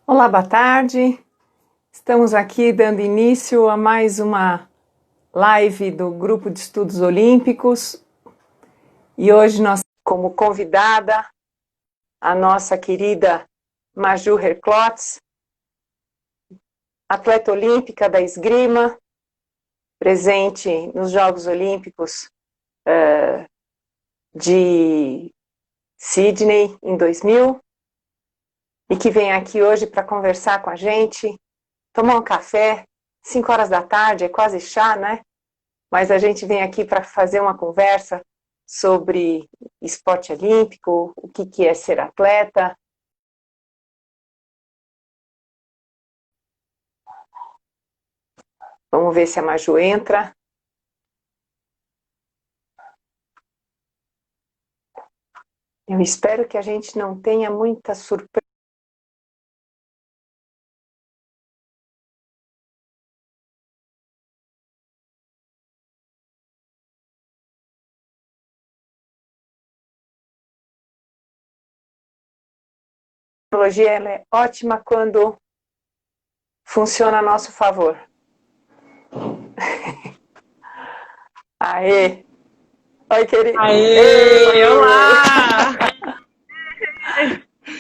Olá, boa tarde. Estamos aqui dando início a mais uma live do Grupo de Estudos Olímpicos e hoje nós temos como convidada a nossa querida Maju Herklotz, atleta olímpica da esgrima, presente nos Jogos Olímpicos de Sydney em 2000 e que vem aqui hoje para conversar com a gente, tomar um café, 5 horas da tarde, é quase chá, né? Mas a gente vem aqui para fazer uma conversa sobre esporte olímpico, o que é ser atleta. Vamos ver se a Maju entra. Eu espero que a gente não tenha muita surpresa. A tecnologia ela é ótima quando funciona a nosso favor. Aê! Oi, querida! Aê! Olá!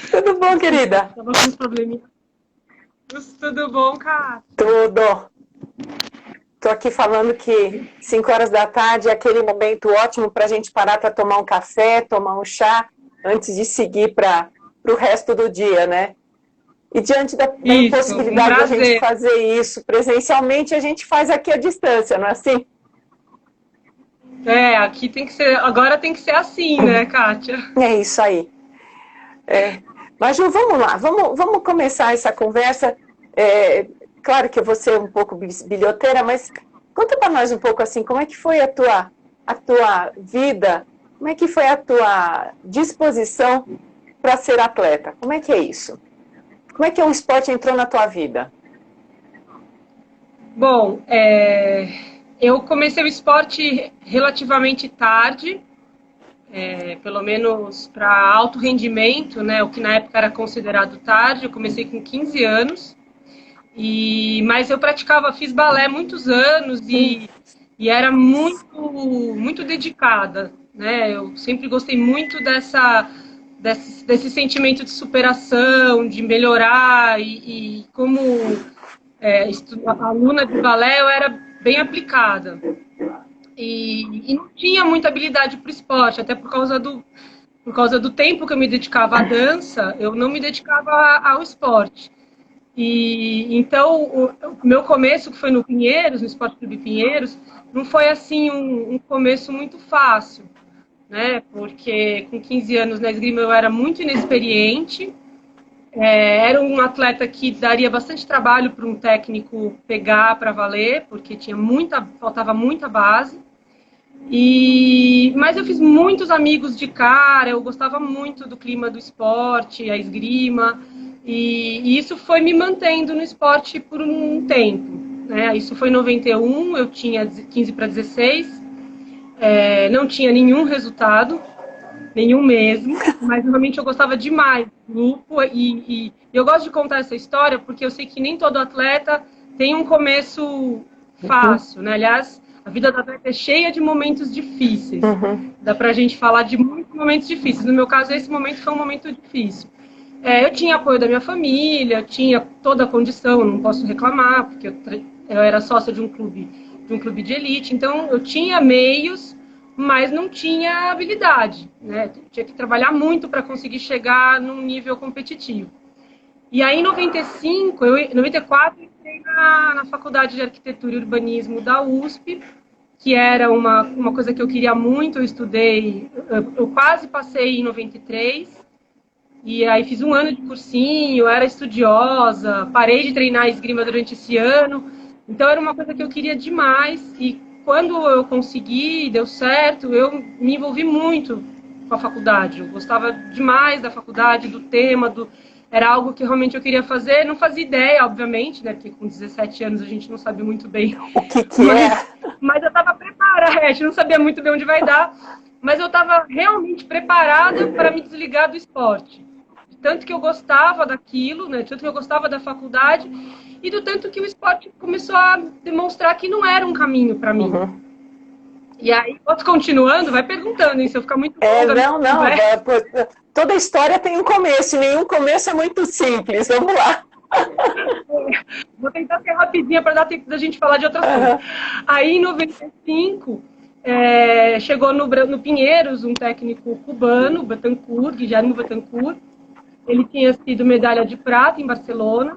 Tudo bom, querida? Tava com uns probleminhas. Tudo bom, cara? Tudo! Estou aqui falando que 5 horas da tarde é aquele momento ótimo para a gente parar para tomar um café, tomar um chá, antes de seguir para o resto do dia, né? E diante da impossibilidade da gente fazer isso presencialmente, a gente faz aqui à distância, não é assim? É, aqui tem que ser, agora tem que ser assim, né, Kátia? É isso aí. Mas, Ju, vamos lá, vamos começar essa conversa. Claro que eu vou ser um pouco bilhoteira, mas conta para nós um pouco assim, como é que foi a tua vida, como é que foi a tua disposição para ser atleta? Como é que é isso? Como é que o esporte entrou na tua vida? Bom, eu comecei o esporte relativamente tarde, pelo menos para alto rendimento, né, o que na época era considerado tarde. Eu comecei com 15 anos. Mas eu fiz balé muitos anos e era muito dedicada, né? Eu sempre gostei muito desse sentimento de superação, de melhorar e como aluna de balé eu era bem aplicada e não tinha muita habilidade para o esporte, até por causa do tempo que eu me dedicava à dança, eu não me dedicava ao esporte. E então o meu começo, que foi no Pinheiros, no Esporte Clube Pinheiros, não foi assim um começo muito fácil, né? Porque com 15 anos na esgrima eu era muito inexperiente, era um atleta que daria bastante trabalho para um técnico pegar para valer, porque faltava muita base. Mas eu fiz muitos amigos de cara, eu gostava muito do clima do esporte, a esgrima. E isso foi me mantendo no esporte por um tempo, né? Isso foi em 91, eu tinha 15 para 16, não tinha nenhum resultado, nenhum mesmo, mas realmente eu gostava demais do grupo e eu gosto de contar essa história porque eu sei que nem todo atleta tem um começo fácil, né? Aliás, a vida do atleta é cheia de momentos difíceis. Dá pra gente falar de muitos momentos difíceis. No meu caso, esse momento foi um momento difícil. Eu tinha apoio da minha família, tinha toda a condição, não posso reclamar, porque eu era sócia de um clube de elite, então eu tinha meios, mas não tinha habilidade, né? Tinha que trabalhar muito para conseguir chegar num nível competitivo. E aí, em 94, eu entrei na Faculdade de Arquitetura e Urbanismo da USP, que era uma coisa que eu queria muito. Eu estudei, eu quase passei em 93, e aí fiz um ano de cursinho, era estudiosa, parei de treinar esgrima durante esse ano, então era uma coisa que eu queria demais, e quando eu consegui, deu certo, eu me envolvi muito com a faculdade, eu gostava demais da faculdade, do tema, era algo que realmente eu queria fazer, não fazia ideia, obviamente, né, porque com 17 anos a gente não sabe muito bem o que mas eu estava preparada, a gente não sabia muito bem onde vai dar, mas eu estava realmente preparada para me desligar do esporte. tanto que eu gostava daquilo, né? Tanto que eu gostava da faculdade e do tanto que o esporte começou a demonstrar que não era um caminho para mim. Uhum. E aí, continuando, vai perguntando, hein? Se eu ficar muito longa, não, toda história tem um começo, nenhum começo é muito simples, vamos lá. Vou tentar ser rapidinha para dar tempo da gente falar de outras coisas. Aí, em 95, chegou no Pinheiros um técnico cubano, Betancourt, Guilherme Betancourt. Ele tinha sido medalha de prata em Barcelona,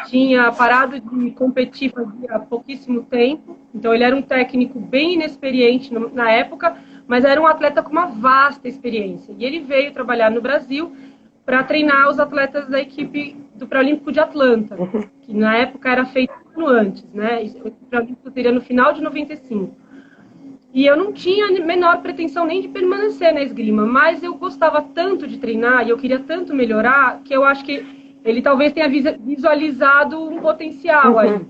tinha parado de competir fazia pouquíssimo tempo, então ele era um técnico bem inexperiente na época, mas era um atleta com uma vasta experiência. E ele veio trabalhar no Brasil para treinar os atletas da equipe do Pré-Olímpico de Atlanta, que na época era feito um ano antes, né? O Pré-Olímpico seria no final de 95. E eu não tinha a menor pretensão nem de permanecer na esgrima, mas eu gostava tanto de treinar e eu queria tanto melhorar que eu acho que ele talvez tenha visualizado um potencial aí.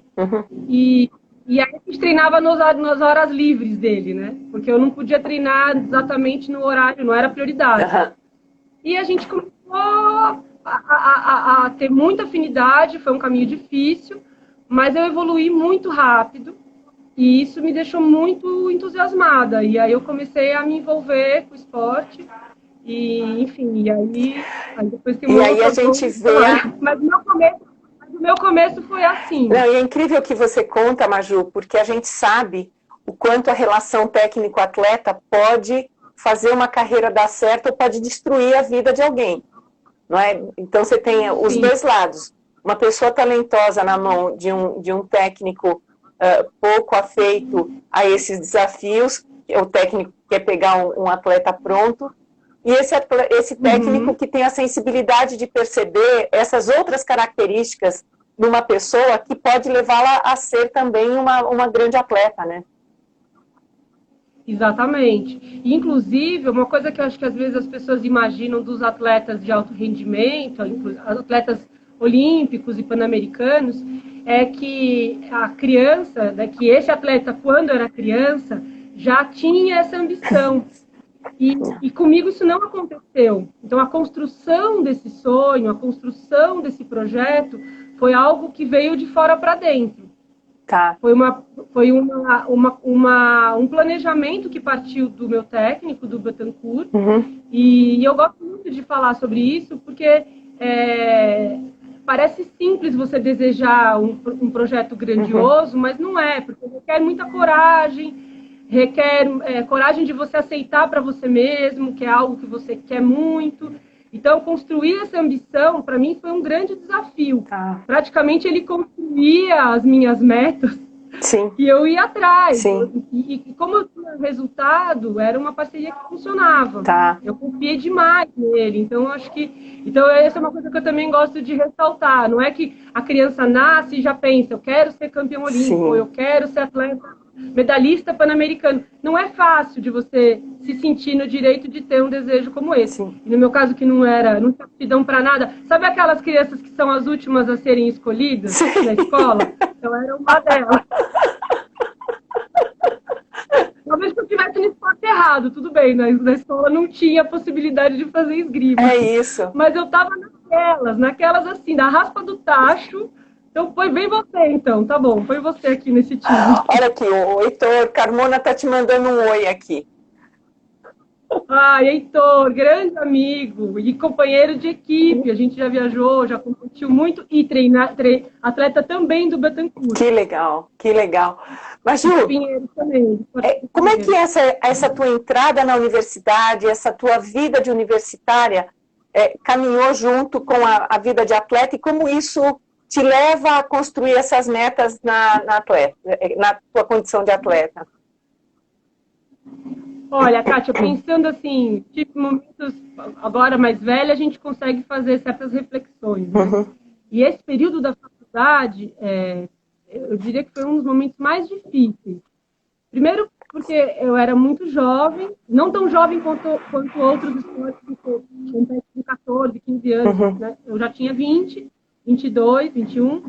E aí a gente treinava nas horas livres dele, né? Porque eu não podia treinar exatamente no horário, não era prioridade. E a gente começou a ter muita afinidade, foi um caminho difícil, mas eu evoluí muito rápido. E isso me deixou muito entusiasmada. E aí eu comecei a me envolver com o esporte. E, enfim, aí depois tem uma a gente vê... Mas o meu começo foi assim. Não, e é incrível o que você conta, Maju, porque a gente sabe o quanto a relação técnico-atleta pode fazer uma carreira dar certo ou pode destruir a vida de alguém. Não é? Então você tem os dois lados. Uma pessoa talentosa na mão de um técnico pouco afeito a esses desafios, o técnico quer pegar um atleta pronto, e esse técnico que tem a sensibilidade de perceber essas outras características numa pessoa que pode levá-la a ser também uma grande atleta, né? Exatamente. Inclusive, uma coisa que eu acho que às vezes as pessoas imaginam dos atletas de alto rendimento, atletas olímpicos e pan-americanos, é que a criança, né, que esse atleta, quando era criança, já tinha essa ambição. E comigo isso não aconteceu. Então, a construção desse sonho, a construção desse projeto, foi algo que veio de fora para dentro. Tá. Foi um planejamento que partiu do meu técnico, do Betancourt, e eu gosto muito de falar sobre isso, porque parece simples você desejar um projeto grandioso, mas não é, porque requer muita coragem, requer coragem de você aceitar para você mesmo, que é algo que você quer muito. Então, construir essa ambição, para mim, foi um grande desafio. Tá. Praticamente, ele construía as minhas metas. Sim. E eu ia atrás. Sim. E como eu tinha resultado, era uma parceria que funcionava. Tá. Eu confiei demais nele. Então, acho que... Então, essa é uma coisa que eu também gosto de ressaltar. Não é que a criança nasce e já pensa, eu quero ser campeão olímpico, ou eu quero ser atleta medalhista pan-americano. Não é fácil de você se sentir no direito de ter um desejo como esse. Sim. E no meu caso, que não tinha aptidão para nada. Sabe aquelas crianças que são as últimas a serem escolhidas na escola? Eu era uma delas. Talvez que eu estivesse no esporte errado, tudo bem, na escola não tinha possibilidade de fazer esgrima. É isso. Mas eu estava naquelas assim, da raspa do tacho. Então, vem você, então. Tá bom, foi você aqui nesse time. Olha aqui, o Heitor Carmona tá te mandando um oi aqui. Ai, Heitor, grande amigo e companheiro de equipe. A gente já viajou, já competiu muito e atleta também do Betancourt. Que legal, que legal. Mas, Ju, Pinheiro também. Como é que essa tua entrada na universidade, essa tua vida de universitária caminhou junto com a vida de atleta e como isso te leva a construir essas metas na tua condição de atleta? Olha, Kátia, pensando assim, tipo, momentos agora mais velha, a gente consegue fazer certas reflexões. Né? E esse período da faculdade, eu diria que foi um dos momentos mais difíceis. Primeiro, porque eu era muito jovem, não tão jovem quanto outros esportes que competem com 14, 15 anos. Né? Eu já tinha 20, 22, 21.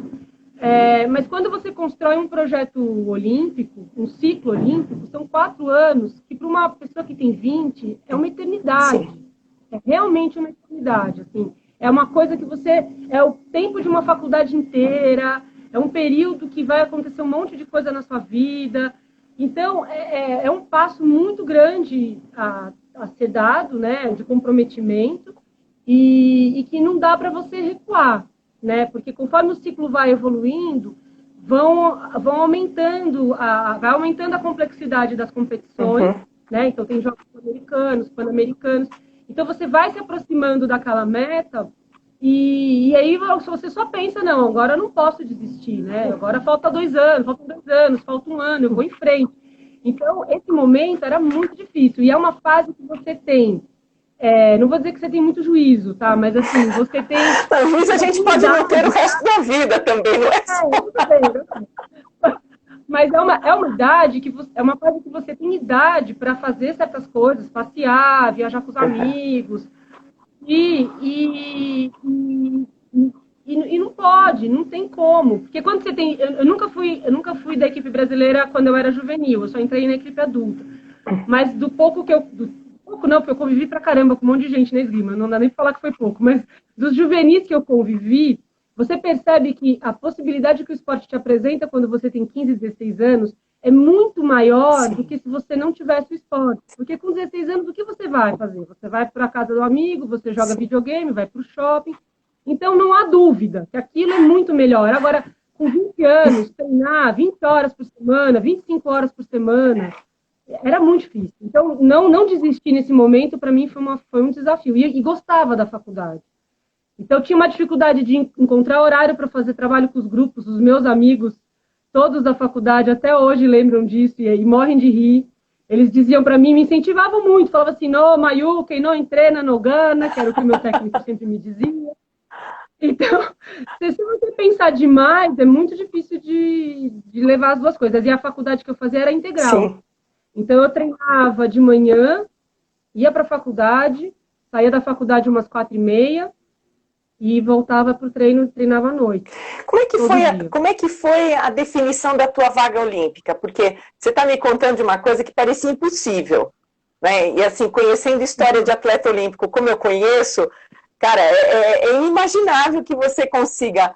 Mas quando você constrói um projeto olímpico, um ciclo olímpico, são 4 anos, que para uma pessoa que tem 20 é uma eternidade. Sim. É realmente uma eternidade. Assim, é uma coisa que você... É o tempo de uma faculdade inteira, é um período que vai acontecer um monte de coisa na sua vida. Então, é um passo muito grande a ser dado, né, de comprometimento, e que não dá para você recuar, né? Porque conforme o ciclo vai evoluindo, vão aumentando, vai aumentando a complexidade das competições, né? Então, tem jogos americanos, pan-americanos. Então, você vai se aproximando daquela meta e aí você só pensa, não, agora eu não posso desistir, né? Agora faltam 2 anos, falta 1 ano, eu vou em frente. Então, esse momento era muito difícil. E é uma fase que você tem... não vou dizer que você tem muito juízo, tá? Mas, assim, você tem... Não, juízo a gente pode não ter o resto da vida também, não é só... Mas é uma idade que é uma fase que você tem idade para fazer certas coisas, passear, viajar com os amigos, e não pode, não tem como. Porque quando você tem... Eu nunca fui da equipe brasileira quando eu era juvenil, eu só entrei na equipe adulta. Mas do pouco que eu... Pouco não, porque eu convivi pra caramba com um monte de gente na esgrima, não dá nem pra falar que foi pouco, mas dos juvenis que eu convivi, você percebe que a possibilidade que o esporte te apresenta quando você tem 15, 16 anos é muito maior do que se você não tivesse o esporte. Porque com 16 anos, o que você vai fazer? Você vai para a casa do amigo, você joga videogame, vai para o shopping. Então, não há dúvida que aquilo é muito melhor. Agora, com 20 anos, treinar 20 horas por semana, 25 horas por semana, era muito difícil. Então, não desistir nesse momento, para mim, foi um desafio. E gostava da faculdade. Então, eu tinha uma dificuldade de encontrar horário para fazer trabalho com os grupos. Os meus amigos, todos da faculdade, até hoje lembram disso e morrem de rir. Eles diziam para mim, me incentivavam muito. Falavam assim, no, Mayuken, não entrena, no gana, que era o que o meu técnico sempre me dizia. Então, se você pensar demais, é muito difícil de levar as duas coisas. E a faculdade que eu fazia era integral. Sim. Então, eu treinava de manhã, ia para a faculdade, saía da faculdade umas 4h30 e voltava para o treino e treinava à noite. Como é que foi a definição da tua vaga olímpica? Porque você está me contando de uma coisa que parecia impossível, né? E assim, conhecendo a história de atleta olímpico como eu conheço, cara, é inimaginável que você consiga,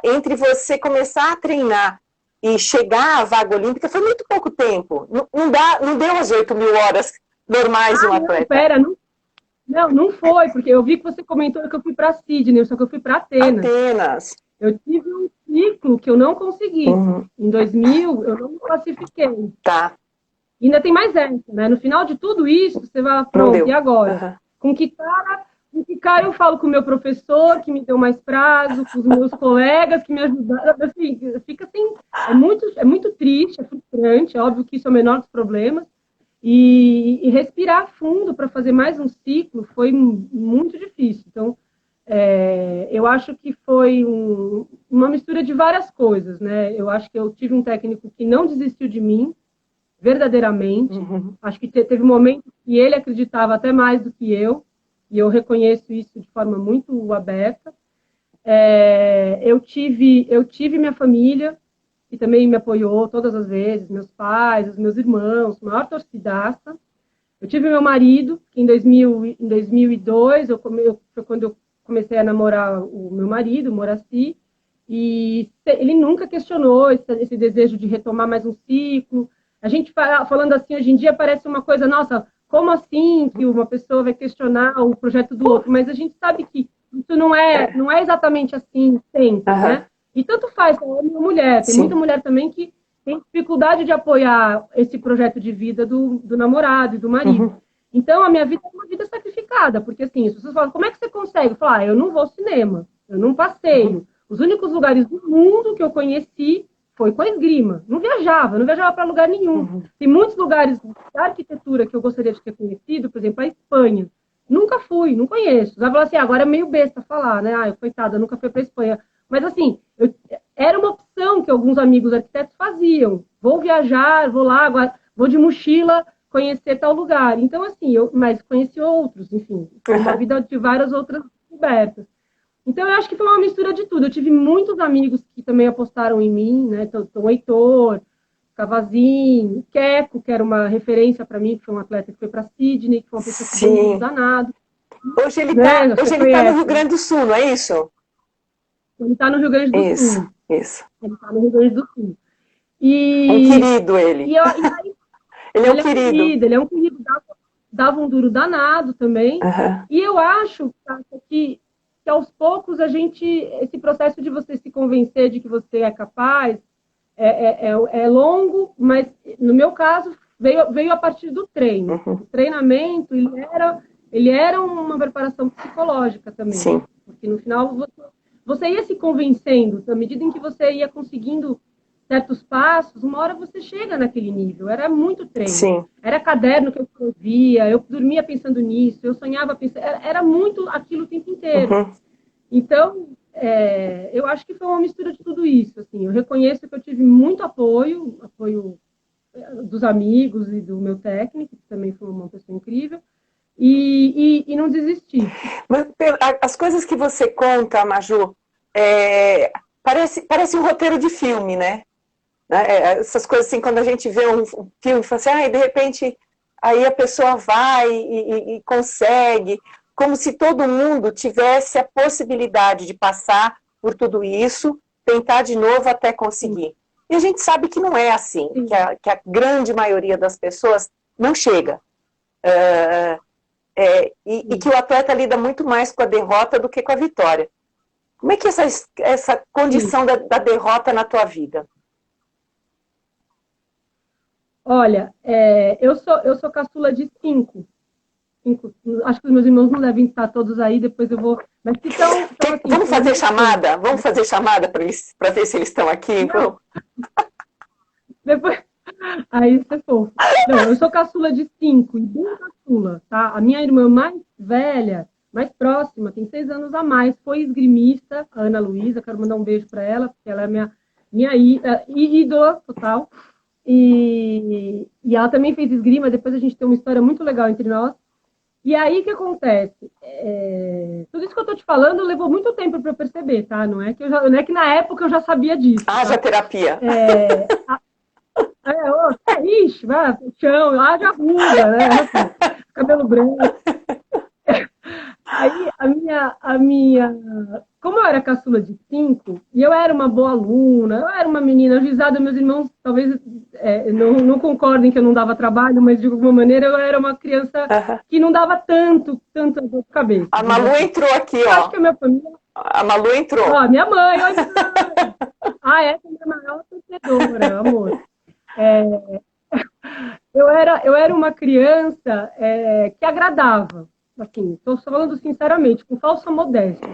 entre você começar a treinar e chegar à vaga olímpica, foi muito pouco tempo. Não deu as 8.000 horas normais de um atleta. Não foi, porque eu vi que você comentou que eu fui para Sydney, só que eu fui para Atenas. Eu tive um ciclo que eu não consegui. Em 2000, eu não me classifiquei. Tá. E ainda tem mais essa, né? No final de tudo isso, você vai, pronto, e agora? Com que cara eu falo com o meu professor, que me deu mais prazo, com os meus colegas que me ajudaram, assim, fica assim, é muito triste, é frustrante, é óbvio que isso é o menor dos problemas, e respirar fundo para fazer mais um ciclo foi muito difícil. Então, eu acho que foi uma mistura de várias coisas, né? Eu acho que eu tive um técnico que não desistiu de mim, verdadeiramente. Acho que teve um momento que ele acreditava até mais do que eu, e eu reconheço isso de forma muito aberta. Eu tive minha família, que também me apoiou todas as vezes, meus pais, os meus irmãos, maior torcidaça. Eu tive meu marido, que em 2002, foi quando eu comecei a namorar o meu marido, o Moraci, e ele nunca questionou esse desejo de retomar mais um ciclo. A gente falando assim, hoje em dia parece uma coisa, nossa, como assim que uma pessoa vai questionar o projeto do outro? Mas a gente sabe que isso não é exatamente assim sempre, né? E tanto faz, é homem ou mulher. Tem muita mulher também que tem dificuldade de apoiar esse projeto de vida do namorado e do marido. Então, a minha vida é uma vida sacrificada, porque assim, as pessoas falam, como é que você consegue? Eu falo, eu não vou ao cinema, eu não passeio. Os únicos lugares do mundo que eu conheci foi com a esgrima. Não viajava para lugar nenhum. Tem muitos lugares da arquitetura que eu gostaria de ter conhecido, por exemplo, a Espanha. Nunca fui, não conheço. Vai falar assim, agora é meio besta falar, né? Coitada, nunca fui para a Espanha. Mas assim, era uma opção que alguns amigos arquitetos faziam. Vou viajar, vou lá, vou de mochila conhecer tal lugar. Então, assim, mas conheci outros, enfim. Foi uma vida de várias outras descobertas. Então, eu acho que foi uma mistura de tudo. Eu tive muitos amigos que também apostaram em mim, né? Então, o Heitor, Cavazinho, Queco, que era uma referência para mim, que foi um atleta que foi para Sydney, que foi uma pessoa que deu um danado. Hoje ele né? está Você no Rio conhece. Grande do Sul, não é isso? Ele está no Rio Grande do Isso, Sul. isso. Ele está no Rio Grande do Sul. Um E, querido ele. aí, Ele é um querido. ele é um querido, dava um duro danado também. Uhum. E eu acho, Kátia, que aos poucos esse processo de você se convencer de que você é capaz é longo, mas no meu caso veio a partir do treino. Uhum. O treinamento, ele era uma preparação psicológica também. Sim. Porque no final você ia se convencendo, à medida em que você ia conseguindo certos passos, uma hora você chega naquele nível. Era muito treino. Sim. Era caderno que eu escrevia, eu dormia pensando nisso, eu sonhava pensando... Era muito aquilo o tempo inteiro. Uhum. Então, eu acho que foi uma mistura de tudo isso. Assim, eu reconheço que eu tive muito apoio dos amigos e do meu técnico, que também foi uma pessoa incrível, e não desisti. Mas as coisas que você conta, Maju, parece um roteiro de filme, né? Essas coisas assim, quando a gente vê um filme, fala assim, de repente, aí a pessoa vai e consegue, como se todo mundo tivesse a possibilidade de passar por tudo isso, tentar de novo até conseguir. Sim. E a gente sabe que não é assim, que a grande maioria das pessoas não chega. E que o atleta lida muito mais com a derrota do que com a vitória. Como é que é essa condição da derrota na tua vida? Olha, eu sou caçula de 5. Acho que os meus irmãos não devem estar todos aí, depois eu vou... Mas então, assim, vamos fazer chamada? Vamos fazer chamada para ver se eles estão aqui? Depois... Aí você é fofo. Não, eu sou caçula de 5, e bem caçula, tá? A minha irmã mais velha, mais próxima, tem 6 anos a mais, foi esgrimista, a Ana Luísa, quero mandar um beijo para ela, porque ela é minha ídola total. E ela também fez esgrima, depois a gente tem uma história muito legal entre nós. E aí o que acontece? Tudo isso que eu tô te falando levou muito tempo para eu perceber, tá? Não é que na época eu já sabia disso. Haja terapia. Ixi, vai, chão, haja ruga, né? Assim, cabelo branco. Aí a minha. Como eu era caçula de 5, e eu era uma boa aluna, eu era uma menina avisada, meus irmãos talvez não concordem que eu não dava trabalho, mas de alguma maneira eu era uma criança que não dava tanta dor de cabeça. A Malu entrou aqui, ó. Acho que a minha família... A Malu entrou. Ó, minha mãe, olha. Essa é a minha maior torcedora, amor. Eu era uma criança que agradava. Assim, estou falando sinceramente, com falsa modéstia.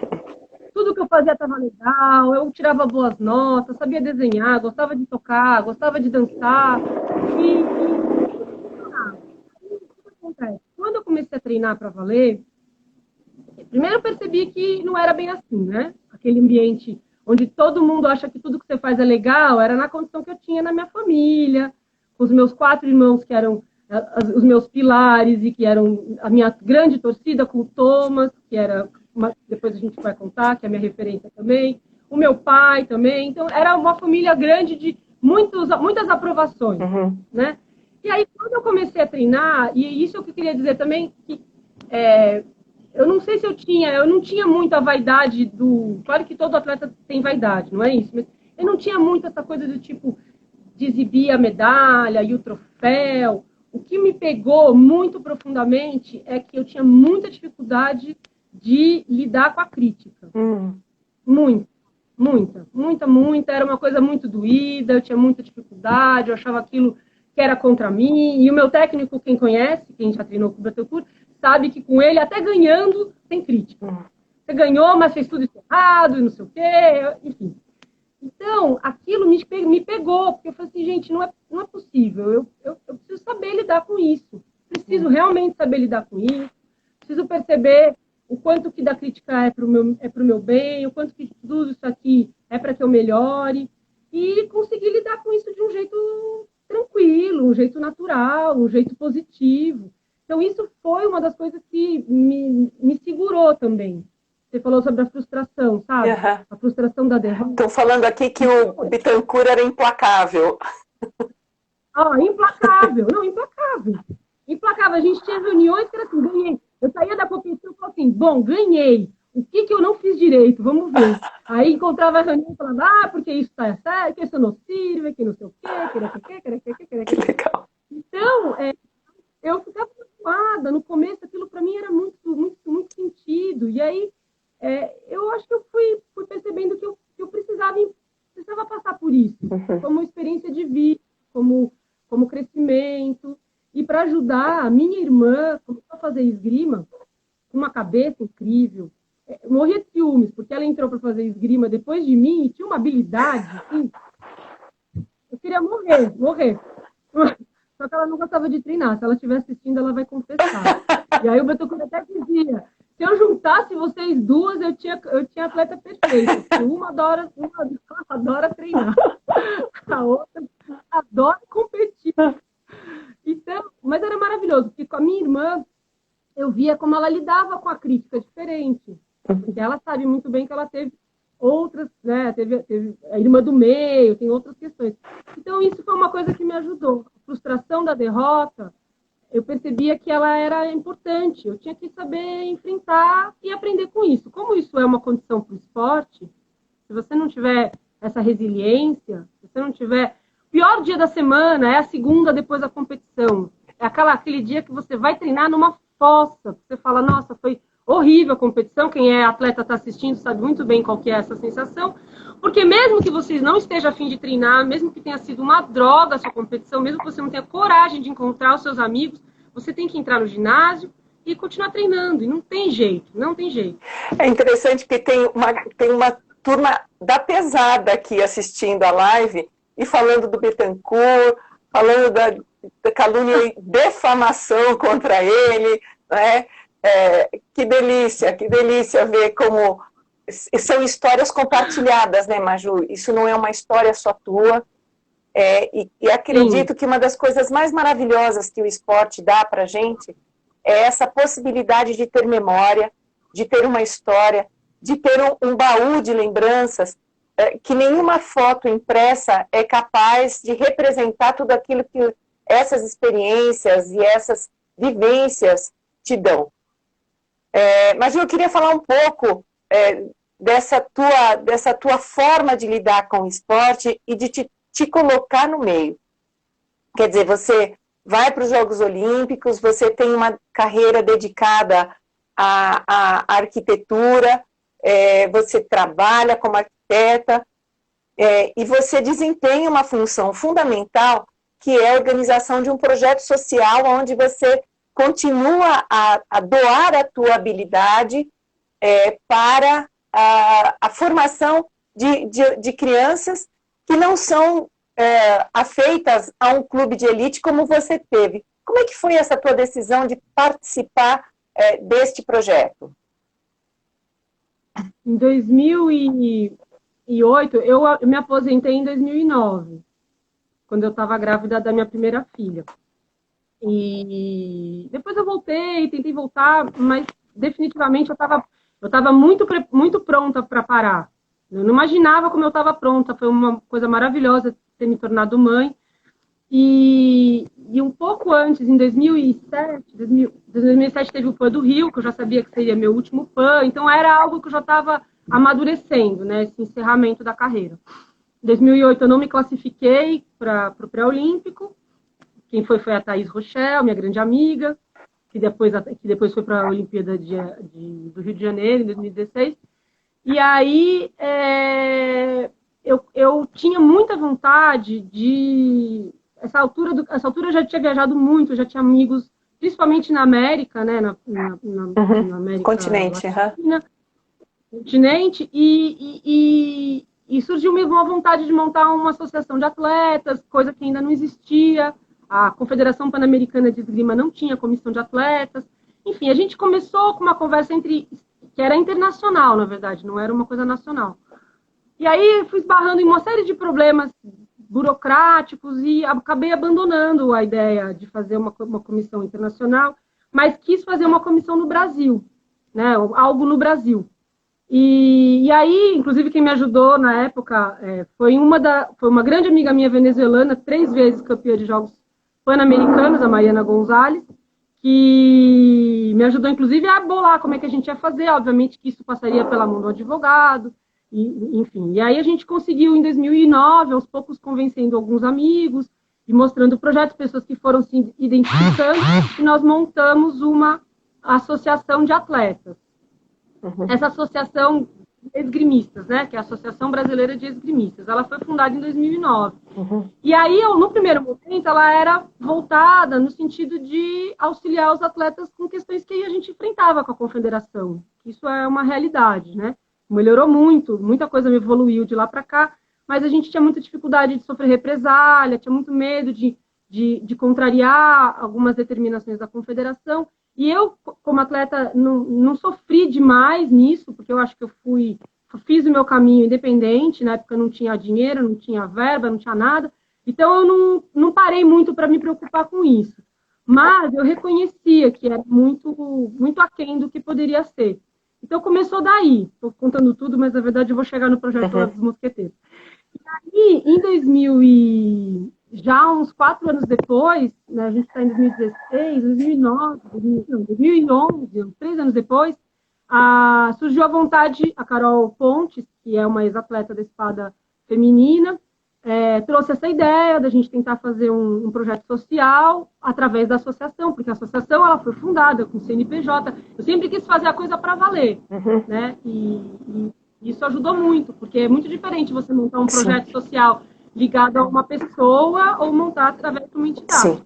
Tudo que eu fazia estava legal, eu tirava boas notas, sabia desenhar, gostava de tocar, gostava de dançar. Quando eu comecei a treinar para valer, primeiro eu percebi que não era bem assim, né? Aquele ambiente onde todo mundo acha que tudo que você faz é legal, era na condição que eu tinha na minha família, com os meus 4 irmãos que eram os meus pilares e que eram a minha grande torcida, com o Thomas, que era, depois a gente vai contar, que é a minha referência também, o meu pai também. Então, era uma família grande de muitas aprovações, né? E aí, quando eu comecei a treinar, e isso é o que eu queria dizer também, que eu não sei se eu não tinha muita vaidade claro que todo atleta tem vaidade, não é isso? Mas eu não tinha muito essa coisa do tipo de exibir a medalha e o troféu. O que me pegou muito profundamente é que eu tinha muita dificuldade de lidar com a crítica. Muita. Era uma coisa muito doída, eu tinha muita dificuldade, eu achava aquilo que era contra mim. E o meu técnico, quem conhece, quem já treinou com o Betancourt, sabe que com ele, até ganhando, tem crítica. Você ganhou, mas fez tudo isso errado, e não sei o quê, enfim. Então, aquilo me pegou, porque eu falei assim, gente, não é possível, eu preciso saber lidar com isso, preciso realmente saber lidar com isso, preciso perceber o quanto que da crítica é para o meu bem, o quanto que tudo isso aqui é para que eu melhore, e conseguir lidar com isso de um jeito tranquilo, um jeito natural, um jeito positivo. Então, isso foi uma das coisas que me segurou também. Você falou sobre a frustração, sabe? A frustração da derrota. Estão falando aqui que o Betancourt era implacável. Implacável. Não, implacável. Implacável. A gente tinha reuniões que era assim, ganhei. Eu saía da competição e falava assim, bom, ganhei. O que que eu não fiz direito? Vamos ver. Aí encontrava a reunião e falava, porque isso tá certo, que isso não sirve, que não sei o quê, que não sei o quê, que não sei o quê, que não sei o Que quê. legal. Então, eu ficava preocupada. No começo, aquilo para mim era muito sentido. E aí, eu acho que eu fui percebendo que eu precisava passar por isso, como experiência de vida, como crescimento. E para ajudar a minha irmã, começou a fazer esgrima, com uma cabeça incrível. Morria de ciúmes, porque ela entrou para fazer esgrima depois de mim e tinha uma habilidade, assim, eu queria morrer. Só que ela não gostava de treinar. Se ela estiver assistindo, ela vai confessar. E aí o Betocura até dizia, se eu juntasse vocês duas, eu tinha atleta perfeita. Porque uma adora treinar. A outra adora competir. Então, mas era maravilhoso, porque com a minha irmã, eu via como ela lidava com a crítica diferente. Porque ela sabe muito bem que ela teve outras, né? Teve a irmã do meio, tem outras questões. Então, isso foi uma coisa que me ajudou. A frustração da derrota, eu percebia que ela era importante. Eu tinha que saber enfrentar e aprender com isso. Como isso é uma condição para o esporte, se você não tiver essa resiliência, se você não tiver... O pior dia da semana é a segunda depois da competição. É aquele dia que você vai treinar numa fossa. Você fala, nossa, foi horrível a competição. Quem é atleta está assistindo sabe muito bem qual que é essa sensação. Porque mesmo que você não esteja a fim de treinar, mesmo que tenha sido uma droga a sua competição, mesmo que você não tenha coragem de encontrar os seus amigos, você tem que entrar no ginásio e continuar treinando. E não tem jeito, não tem jeito. É interessante que tem uma turma da pesada aqui assistindo a live e falando do Bittencourt, falando da calúnia e defamação contra ele, né? Que delícia ver como são histórias compartilhadas, né, Maju? Isso não é uma história só tua. E acredito que uma das coisas mais maravilhosas que o esporte dá para a gente é essa possibilidade de ter memória, de ter uma história, de ter um baú de lembranças, que nenhuma foto impressa é capaz de representar tudo aquilo que essas experiências e essas vivências te dão. Mas eu queria falar um pouco dessa tua forma de lidar com o esporte e de te colocar no meio. Quer dizer, você vai para os Jogos Olímpicos, você tem uma carreira dedicada à arquitetura, você trabalha como arquiteta, e você desempenha uma função fundamental, que é a organização de um projeto social onde você continua a doar a tua habilidade para a formação de crianças que não são afeitas a um clube de elite como você teve. Como é que foi essa tua decisão de participar deste projeto? Em 2008, eu me aposentei em 2009, quando eu estava grávida da minha primeira filha. E depois eu tentei voltar, mas definitivamente eu estava muito pronta para parar. Eu não imaginava como eu estava pronta, foi uma coisa maravilhosa ter me tornado mãe. E um pouco antes, em 2007 teve o PAN do Rio, que eu já sabia que seria meu último PAN, então era algo que eu já estava amadurecendo, né, esse encerramento da carreira. Em 2008 eu não me classifiquei para o pré-olímpico. Quem foi a Thaís Rochelle, minha grande amiga, que depois foi para a Olimpíada do Rio de Janeiro, em 2016. E aí eu tinha muita vontade de... Essa altura eu já tinha viajado muito, já tinha amigos, principalmente na América, né, na América continente, Latina, continente, e surgiu mesmo uma vontade de montar uma associação de atletas, coisa que ainda não existia. A Confederação Pan-Americana de Esgrima não tinha comissão de atletas. Enfim, a gente começou com uma conversa que era internacional, na verdade, não era uma coisa nacional. E aí fui esbarrando em uma série de problemas burocráticos e acabei abandonando a ideia de fazer uma comissão internacional, mas quis fazer uma comissão no Brasil, né, algo no Brasil. E aí, inclusive, quem me ajudou na época foi uma grande amiga minha venezuelana, 3 vezes campeã de Jogos Pan-Americanos, a Mariana Gonzalez, que me ajudou, inclusive, a bolar como é que a gente ia fazer. Obviamente que isso passaria pela mão do advogado, enfim. E aí a gente conseguiu, em 2009, aos poucos, convencendo alguns amigos e mostrando o projeto, pessoas que foram se identificando, e nós montamos uma associação de atletas. Essa associação de esgrimistas, né, que é a Associação Brasileira de Esgrimistas, ela foi fundada em 2009. E aí, no primeiro momento, ela era voltada no sentido de auxiliar os atletas com questões que a gente enfrentava com a confederação. Isso é uma realidade, né? Melhorou muito, muita coisa evoluiu de lá para cá, mas a gente tinha muita dificuldade de sofrer represália, tinha muito medo de contrariar algumas determinações da confederação. E eu, como atleta, não sofri demais nisso, porque eu acho que eu fiz o meu caminho independente, na época não tinha dinheiro, não tinha verba, não tinha nada, então eu não parei muito para me preocupar com isso. Mas eu reconhecia que era muito, muito aquém do que poderia ser. Então começou daí, estou contando tudo, mas na verdade eu vou chegar no projeto dos mosqueteiros. E aí, em 2000 já uns 4 anos depois, né, a gente está em 2016, 2009, 2011, uns 3 anos depois, surgiu a vontade, a Carol Pontes, que é uma ex-atleta da espada feminina, trouxe essa ideia da gente tentar fazer um projeto social através da associação, porque a associação ela foi fundada com o CNPJ. Eu sempre quis fazer a coisa para valer, né? E isso ajudou muito, porque é muito diferente você montar um projeto social ligado a uma pessoa ou montar através de uma entidade.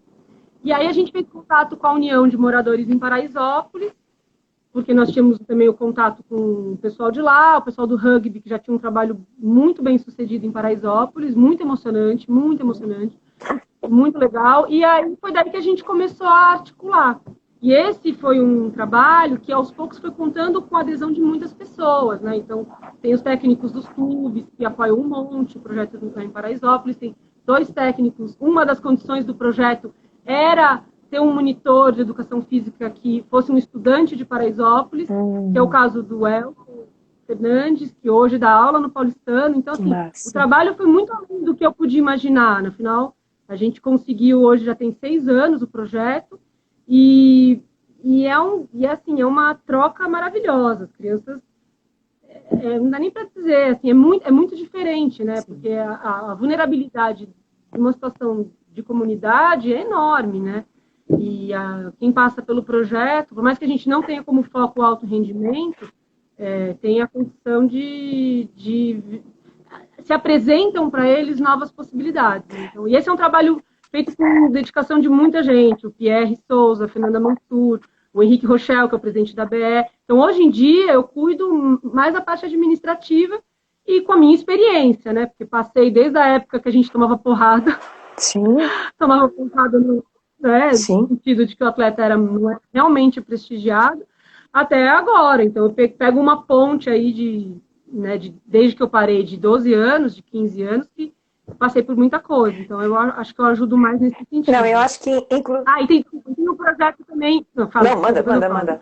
E aí a gente fez contato com a União de Moradores em Paraisópolis, porque nós tínhamos também o contato com o pessoal de lá, o pessoal do rugby, que já tinha um trabalho muito bem sucedido em Paraisópolis, muito emocionante, muito legal. E aí foi daí que a gente começou a articular. E esse foi um trabalho que, aos poucos, foi contando com a adesão de muitas pessoas, né? Então, tem os técnicos dos clubes, que apoiam um monte, o projeto em Paraisópolis, tem 2 técnicos. Uma das condições do projeto era ter um monitor de educação física que fosse um estudante de Paraisópolis, que é o caso do Elton Fernandes, que hoje dá aula no Paulistano. Então, assim, o trabalho foi muito além do que eu podia imaginar. No final, a gente conseguiu, hoje já tem 6 anos o projeto, e é uma troca maravilhosa. As crianças, não dá nem para dizer, assim, é muito diferente, né? Porque a vulnerabilidade de uma situação de comunidade é enorme, né? E quem passa pelo projeto, por mais que a gente não tenha como foco o alto rendimento, tem a condição de se apresentam para eles novas possibilidades. Então, e esse é um trabalho feito com dedicação de muita gente, o Pierre Souza, a Fernanda Mansur, o Henrique Rochel, que é o presidente da BE. Então, hoje em dia, eu cuido mais da parte administrativa e com a minha experiência, né? Porque passei desde a época que a gente tomava porrada. Tomava porrada no sentido de que o atleta não era realmente prestigiado, até agora. Então, eu pego uma ponte aí desde que eu parei, de 12 anos, de 15 anos, que passei por muita coisa. Então, eu acho que eu ajudo mais nesse sentido. Não, eu acho que... E tem um projeto também... Manda.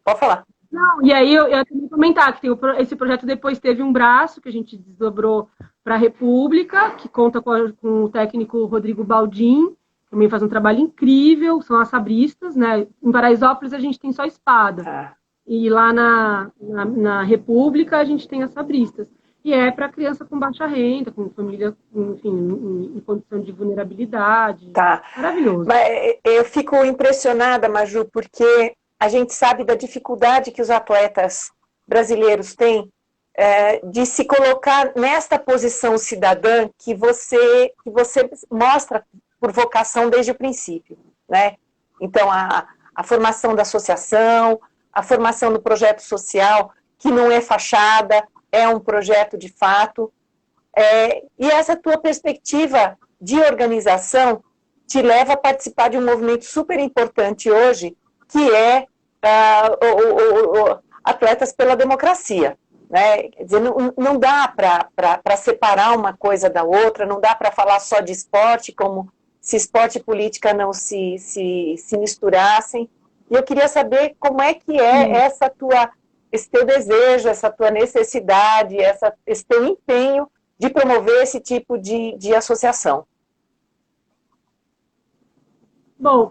Pode falar. Não, e aí eu também comentar que esse projeto depois teve um braço que a gente desdobrou para a República, que conta com o técnico Rodrigo Baldin, também faz um trabalho incrível, são as sabristas, né? Em Paraisópolis a gente tem só espada. E lá na República a gente tem as sabristas. E é para criança com baixa renda, com família, enfim, em condição de vulnerabilidade. Maravilhoso. Mas eu fico impressionada, Maju, porque a gente sabe da dificuldade que os atletas brasileiros têm de se colocar nesta posição cidadã que você mostra por vocação desde o princípio, né? Então, a formação da associação, a formação do projeto social, que não é fachada, é um projeto de fato, e essa tua perspectiva de organização te leva a participar de um movimento super importante hoje, que é Atletas pela Democracia, né? Quer dizer, não dá para separar uma coisa da outra, não dá para falar só de esporte, como se esporte e política não se misturassem. E eu queria saber como é que é esse teu desejo, essa tua necessidade, esse teu empenho de promover esse tipo de associação. Bom,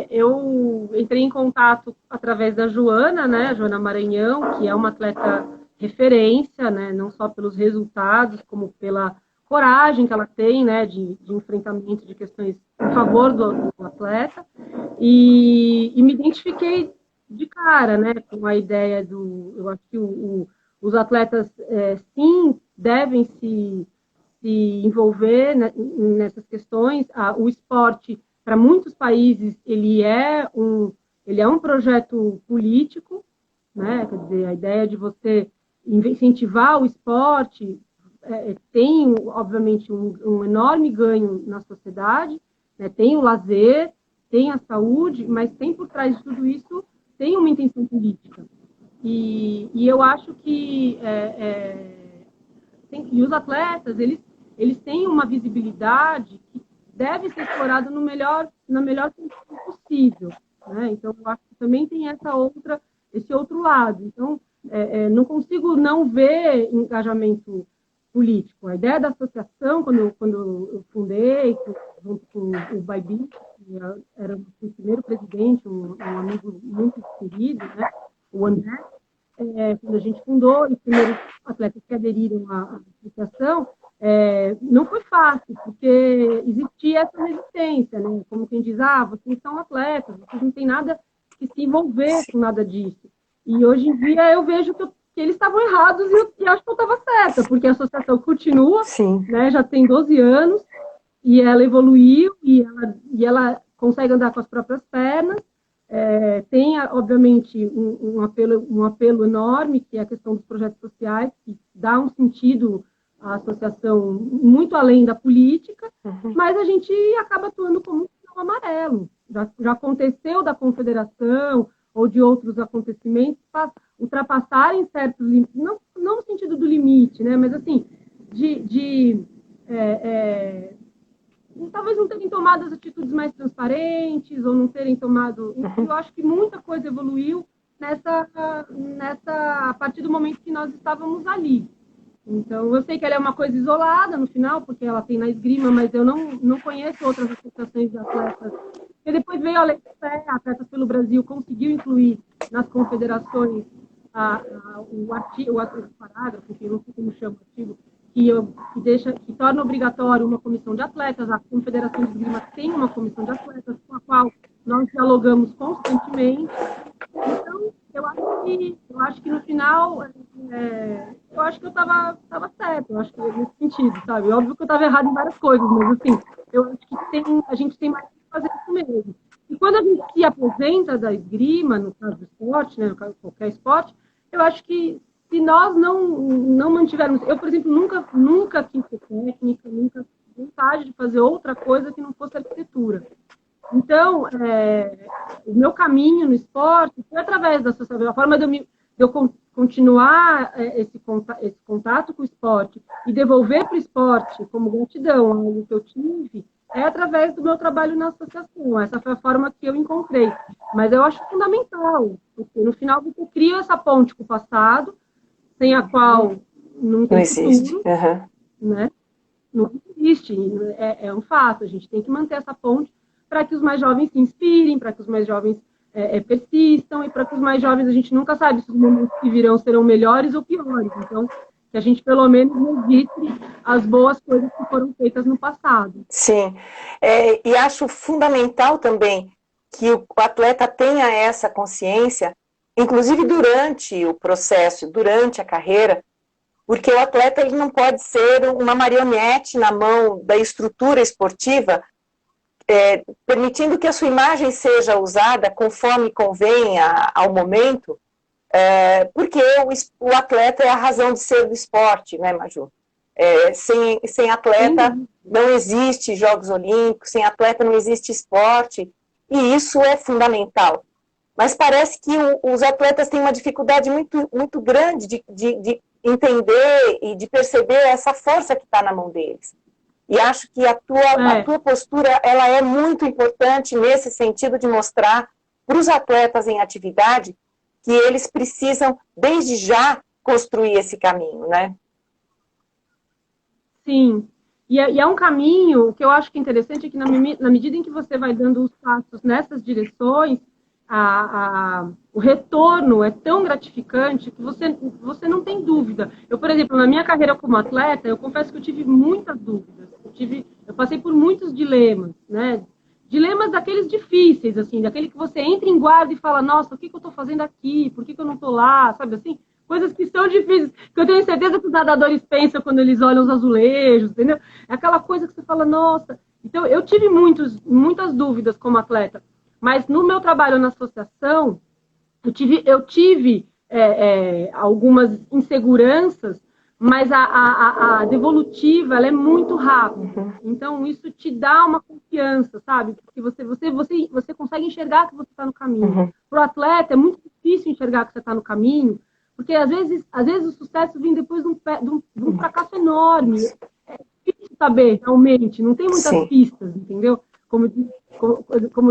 eu entrei em contato através da Joana, né, a Joana Maranhão, que é uma atleta referência, né, não só pelos resultados, como pela coragem que ela tem, né, de enfrentamento de questões em favor do atleta, e me identifiquei de cara, né, com a ideia eu acho que os atletas, sim, devem se envolver, né, nessas questões. O esporte, para muitos países, ele é um projeto político, né? Quer dizer, a ideia de você incentivar o esporte tem, obviamente, um enorme ganho na sociedade, né? Tem o lazer, tem a saúde, mas tem por trás de tudo isso, tem uma intenção política. E eu acho que e os atletas, eles têm uma visibilidade que deve ser explorada na melhor condição possível. Né? Então, eu acho que também tem esse outro lado. Então, não consigo não ver engajamento político. A ideia da associação, quando eu fundei, junto com o Baibi, que era o primeiro presidente, um amigo muito querido, né? O André, quando a gente fundou, os primeiros atletas que aderiram à associação, não foi fácil, porque existia essa resistência, né? Como quem diz, vocês são atletas, vocês não têm nada que se envolver com nada disso. E hoje em dia eu vejo que eles estavam errados e acho que eu estava certa, porque a associação continua, né? Já tem 12 anos, e ela evoluiu, e ela consegue andar com as próprias pernas. Tem, obviamente, um apelo enorme, que é a questão dos projetos sociais, que dá um sentido à associação muito além da política, mas a gente acaba atuando como um sinal amarelo. Já aconteceu da confederação ou de outros acontecimentos ultrapassarem certos limites, não no sentido do limite, né, mas assim, talvez não terem tomado as atitudes mais transparentes, ou não terem tomado... Eu acho que muita coisa evoluiu a partir do momento que nós estávamos ali. Então, eu sei que ela é uma coisa isolada no final, porque ela tem na esgrima, mas eu não conheço outras associações de atletas. E depois veio a Lei Atletas pelo Brasil, conseguiu incluir nas confederações o parágrafo, que eu não sei como chama o artigo, que torna obrigatório uma comissão de atletas. A Confederação de Esgrima tem uma comissão de atletas com a qual nós dialogamos constantemente. Então, eu acho que no final, eu acho que eu estava certa, eu acho que nesse sentido, sabe? Óbvio que eu estava errada em várias coisas, mas assim, eu acho que a gente tem mais que fazer isso mesmo. E quando a gente se aposenta da esgrima, no caso do esporte, né, no caso de qualquer esporte, eu acho que se nós não mantivermos... Eu, por exemplo, nunca quis ser técnica, nunca tive vontade de fazer outra coisa que não fosse arquitetura. Então, o meu caminho no esporte foi através da associação. A forma de eu continuar esse contato com o esporte e devolver para o esporte como gratidão algo que eu tive é através do meu trabalho na associação. Essa foi a forma que eu encontrei. Mas eu acho fundamental, porque no final você cria essa ponte com o passado, sem a qual não tem futuro, né? Não existe, é um fato. A gente tem que manter essa ponte para que os mais jovens se inspirem, para que os mais jovens persistam, e para que os mais jovens, a gente nunca sabe se os momentos que virão serão melhores ou piores. Então, que a gente pelo menos registre as boas coisas que foram feitas no passado. Sim, e acho fundamental também que o atleta tenha essa consciência, inclusive durante o processo, durante a carreira, porque o atleta ele não pode ser uma marionete na mão da estrutura esportiva, permitindo que a sua imagem seja usada conforme convém ao momento, porque o atleta é a razão de ser do esporte, né, Maju? Sem atleta não existe Jogos Olímpicos, sem atleta não existe esporte, e isso é fundamental. Mas parece que os atletas têm uma dificuldade muito, muito grande de entender e de perceber essa força que está na mão deles. E acho que a tua postura ela é muito importante nesse sentido de mostrar para os atletas em atividade que eles precisam, desde já, construir esse caminho, né? Sim. E é um caminho que eu acho que é interessante, é que na medida em que você vai dando os passos nessas direções, o retorno é tão gratificante que você não tem dúvida. Eu, por exemplo, na minha carreira como atleta, eu confesso que eu tive muitas dúvidas. Eu passei por muitos dilemas, né? Dilemas daqueles difíceis, assim, daquele que você entra em guarda e fala, nossa, o que eu estou fazendo aqui? Por que eu não estou lá? Sabe assim? Coisas que são difíceis, que eu tenho certeza que os nadadores pensam quando eles olham os azulejos, entendeu? É aquela coisa que você fala, nossa... Então, eu tive muitas dúvidas como atleta, mas no meu trabalho na associação, eu tive algumas inseguranças, mas a devolutiva, ela é muito rápida. Então, isso te dá uma confiança, sabe? Porque você consegue enxergar que você está no caminho. Para o atleta, é muito difícil enxergar que você está no caminho, porque, às vezes o sucesso vem depois de um fracasso enorme. É difícil saber, realmente. Não tem muitas pistas, entendeu? Como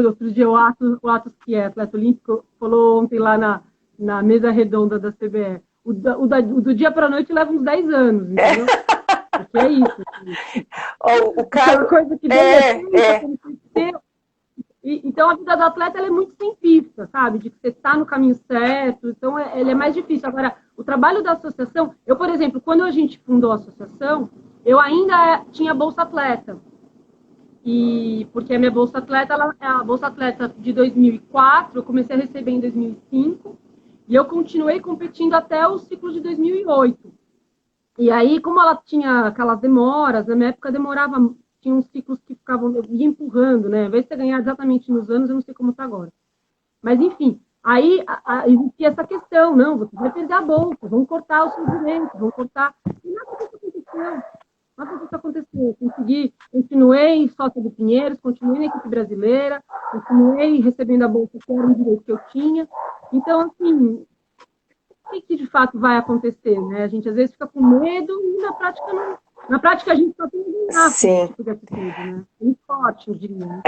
outro dia o Atos, que é atleta olímpico, falou ontem lá na mesa redonda da CBE. Do dia para a noite leva uns 10 anos, entendeu? Porque é isso. Assim. O cara... coisa que aconteceu. Então, a vida do atleta ela é muito sem pista, sabe? De que você está no caminho certo. Então, ele é mais difícil. Agora, o trabalho da associação... Eu, por exemplo, quando a gente fundou a associação, eu ainda tinha Bolsa Atleta. Porque a minha Bolsa Atleta, a Bolsa Atleta de 2004, eu comecei a receber em 2005, e eu continuei competindo até o ciclo de 2008. E aí, como ela tinha aquelas demoras, na minha época demorava, tinha uns ciclos que eu ia empurrando, né? Ao invés de você ganhar exatamente nos anos, eu não sei como está agora. Mas, enfim, aí existia essa questão, não, você vai perder a bolsa, vão cortar os seus direitos, vão cortar... E nada disso aconteceu. Nada disso aconteceu. Continuei sócia do Pinheiros, continuei na equipe brasileira, continuei recebendo a bolsa, que era um direito que eu tinha. Então, assim, o que de fato vai acontecer, né? A gente às vezes fica com medo e na prática não. Na prática a gente só tem que ganhar tipo de atitude, né? Muito forte, eu diria. Né?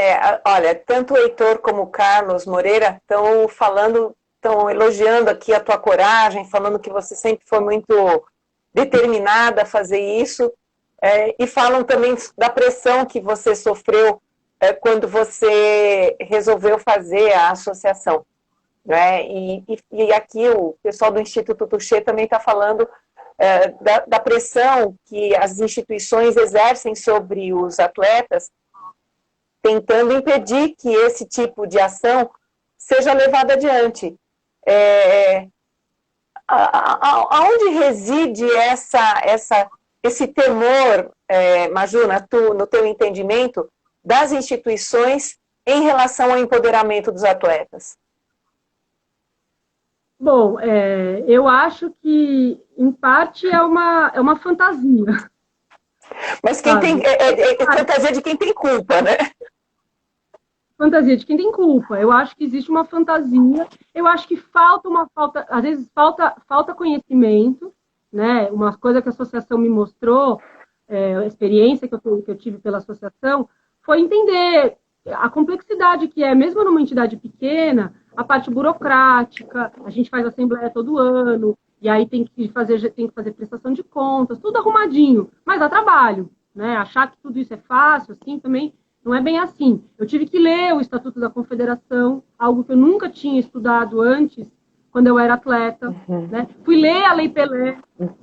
Olha, tanto o Heitor como o Carlos Moreira estão elogiando aqui a tua coragem, falando que você sempre foi muito determinada a fazer isso. E falam também da pressão que você sofreu quando você resolveu fazer a associação. Né? E aqui o pessoal do Instituto Touché também está falando da pressão que as instituições exercem sobre os atletas, tentando impedir que esse tipo de ação seja levada adiante. Aonde reside esse temor, Majuna, no teu entendimento, das instituições em relação ao empoderamento dos atletas? Bom, eu acho que, em parte, é uma fantasia. Mas quem tem, fantasia de quem tem culpa, né? Fantasia de quem tem culpa. Eu acho que existe uma fantasia. Eu acho que às vezes falta conhecimento, né? Uma coisa que a associação me mostrou, a experiência que eu tive pela associação, foi entender a complexidade que é, mesmo numa entidade pequena, a parte burocrática, a gente faz assembleia todo ano, e aí tem que fazer prestação de contas, tudo arrumadinho, mas dá trabalho, né? Achar que tudo isso é fácil, assim, também não é bem assim. Eu tive que ler o Estatuto da Confederação, algo que eu nunca tinha estudado antes, quando eu era atleta, né? Fui ler a Lei Pelé.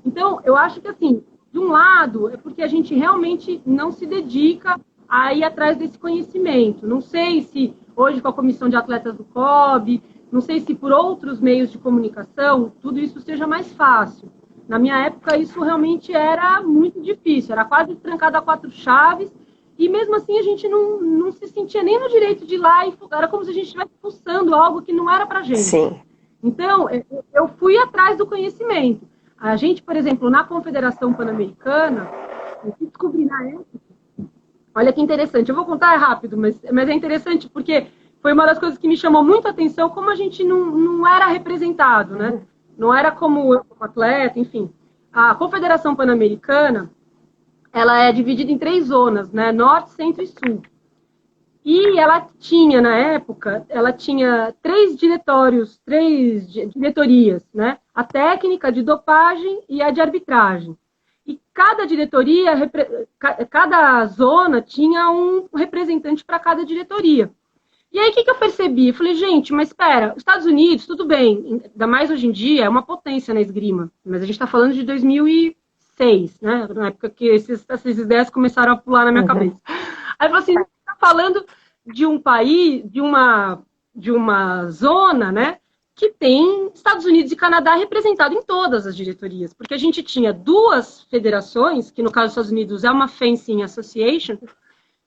Então, eu acho que, assim, de um lado, é porque a gente realmente não se dedica a ir atrás desse conhecimento. Não sei se hoje com a comissão de atletas do COB, não sei se por outros meios de comunicação, tudo isso seja mais fácil. Na minha época, isso realmente era muito difícil, era quase trancado a 4 chaves, e mesmo assim a gente não se sentia nem no direito de ir lá, e era como se a gente estivesse pulsando algo que não era pra gente. Sim. Então, eu fui atrás do conhecimento. A gente, por exemplo, na Confederação Pan-Americana, eu descobri na época. Olha que interessante, eu vou contar rápido, mas é interessante porque foi uma das coisas que me chamou muito a atenção, como a gente não era representado, né? Não era como eu, como atleta, enfim. A Confederação Pan-Americana, ela é dividida em 3 zonas, né? Norte, Centro e Sul. E ela tinha, na época, 3 diretorias, né? A técnica de dopagem e a de arbitragem. E cada diretoria, cada zona tinha um representante para cada diretoria. E aí, o que eu percebi? Eu falei, gente, mas espera, os Estados Unidos, tudo bem, ainda mais hoje em dia, é uma potência na esgrima, mas a gente está falando de 2006, né? Na época que essas ideias começaram a pular na minha cabeça. Aí eu falei assim, você está falando de um país, de uma zona, né, que tem Estados Unidos e Canadá representado em todas as diretorias, porque a gente tinha duas federações, que no caso dos Estados Unidos é uma Fencing Association,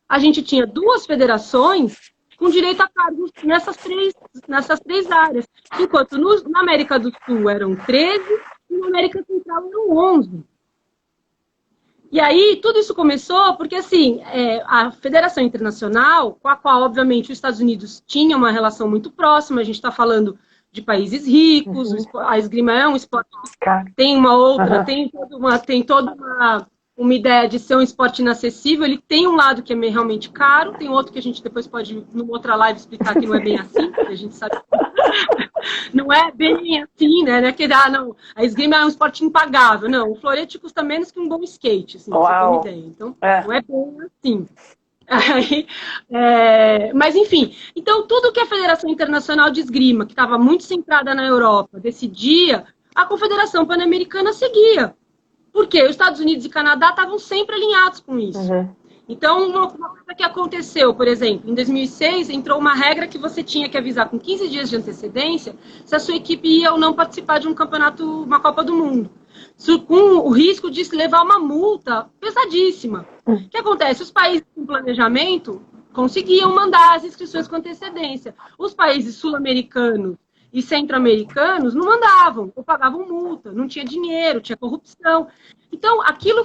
a gente tinha duas federações com direito a cargos nessas três áreas, enquanto na América do Sul eram 13 e na América Central eram 11. E aí, tudo isso começou porque, assim, a Federação Internacional, com a qual, obviamente, os Estados Unidos tinha uma relação muito próxima, a gente está falando de países ricos, a esgrima é um esporte, tem uma outra, tem toda uma ideia de ser um esporte inacessível, ele tem um lado que é realmente caro, tem outro que a gente depois pode, numa outra live, explicar que não é bem assim, porque a gente sabe que não é bem assim, né? Que, não, a esgrima é um esporte impagável. Não, o florete custa menos que um bom skate, assim, pra você ter uma ideia. Então, não é bem assim. Aí, mas, enfim, então tudo que a Federação Internacional de Esgrima, que estava muito centrada na Europa, decidia, a Confederação Pan-Americana seguia. Porque os Estados Unidos e Canadá estavam sempre alinhados com isso. Então, uma coisa que aconteceu, por exemplo, em 2006, entrou uma regra que você tinha que avisar com 15 dias de antecedência se a sua equipe ia ou não participar de um campeonato, uma Copa do Mundo. Com o risco de levar uma multa pesadíssima. O que acontece? Os países com planejamento conseguiam mandar as inscrições com antecedência. Os países sul-americanos e centro-americanos não mandavam, ou pagavam multa, não tinha dinheiro, tinha corrupção. Então, aquilo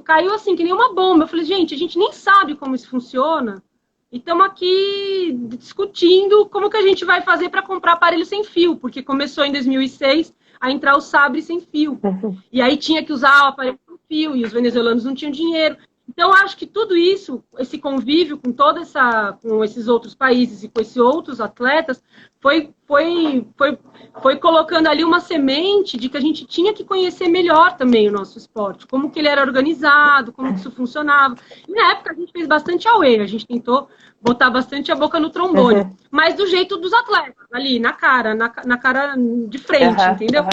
caiu assim, que nem uma bomba. Eu falei, gente, a gente nem sabe como isso funciona e estamos aqui discutindo como que a gente vai fazer para comprar aparelho sem fio, porque começou em 2006 a entrar o sabre sem fio. E aí tinha que usar o aparelho sem fio e os venezuelanos não tinham dinheiro. Então, acho que tudo isso, esse convívio com com esses outros países e com esses outros atletas, foi colocando ali uma semente de que a gente tinha que conhecer melhor também o nosso esporte, como que ele era organizado, como que isso funcionava. E na época a gente fez bastante away, a gente tentou botar bastante a boca no trombone, mas do jeito dos atletas, ali, na cara de frente, entendeu?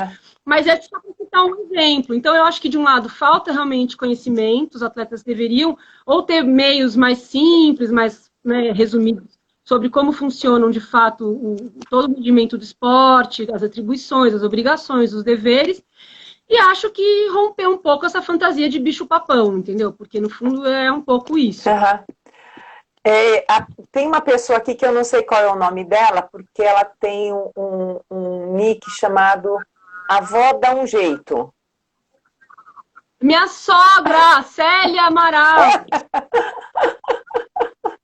Mas é só para citar um exemplo. Então, eu acho que, de um lado, falta realmente conhecimento, os atletas deveriam ou ter meios mais simples, mais resumidos, sobre como funcionam, de fato, todo o movimento do esporte, as atribuições, as obrigações, os deveres, e acho que romper um pouco essa fantasia de bicho-papão, entendeu? Porque, no fundo, é um pouco isso. Tem uma pessoa aqui que eu não sei qual é o nome dela, porque ela tem um nick chamado Avó Dá um Jeito. Minha sogra, Célia Amaral.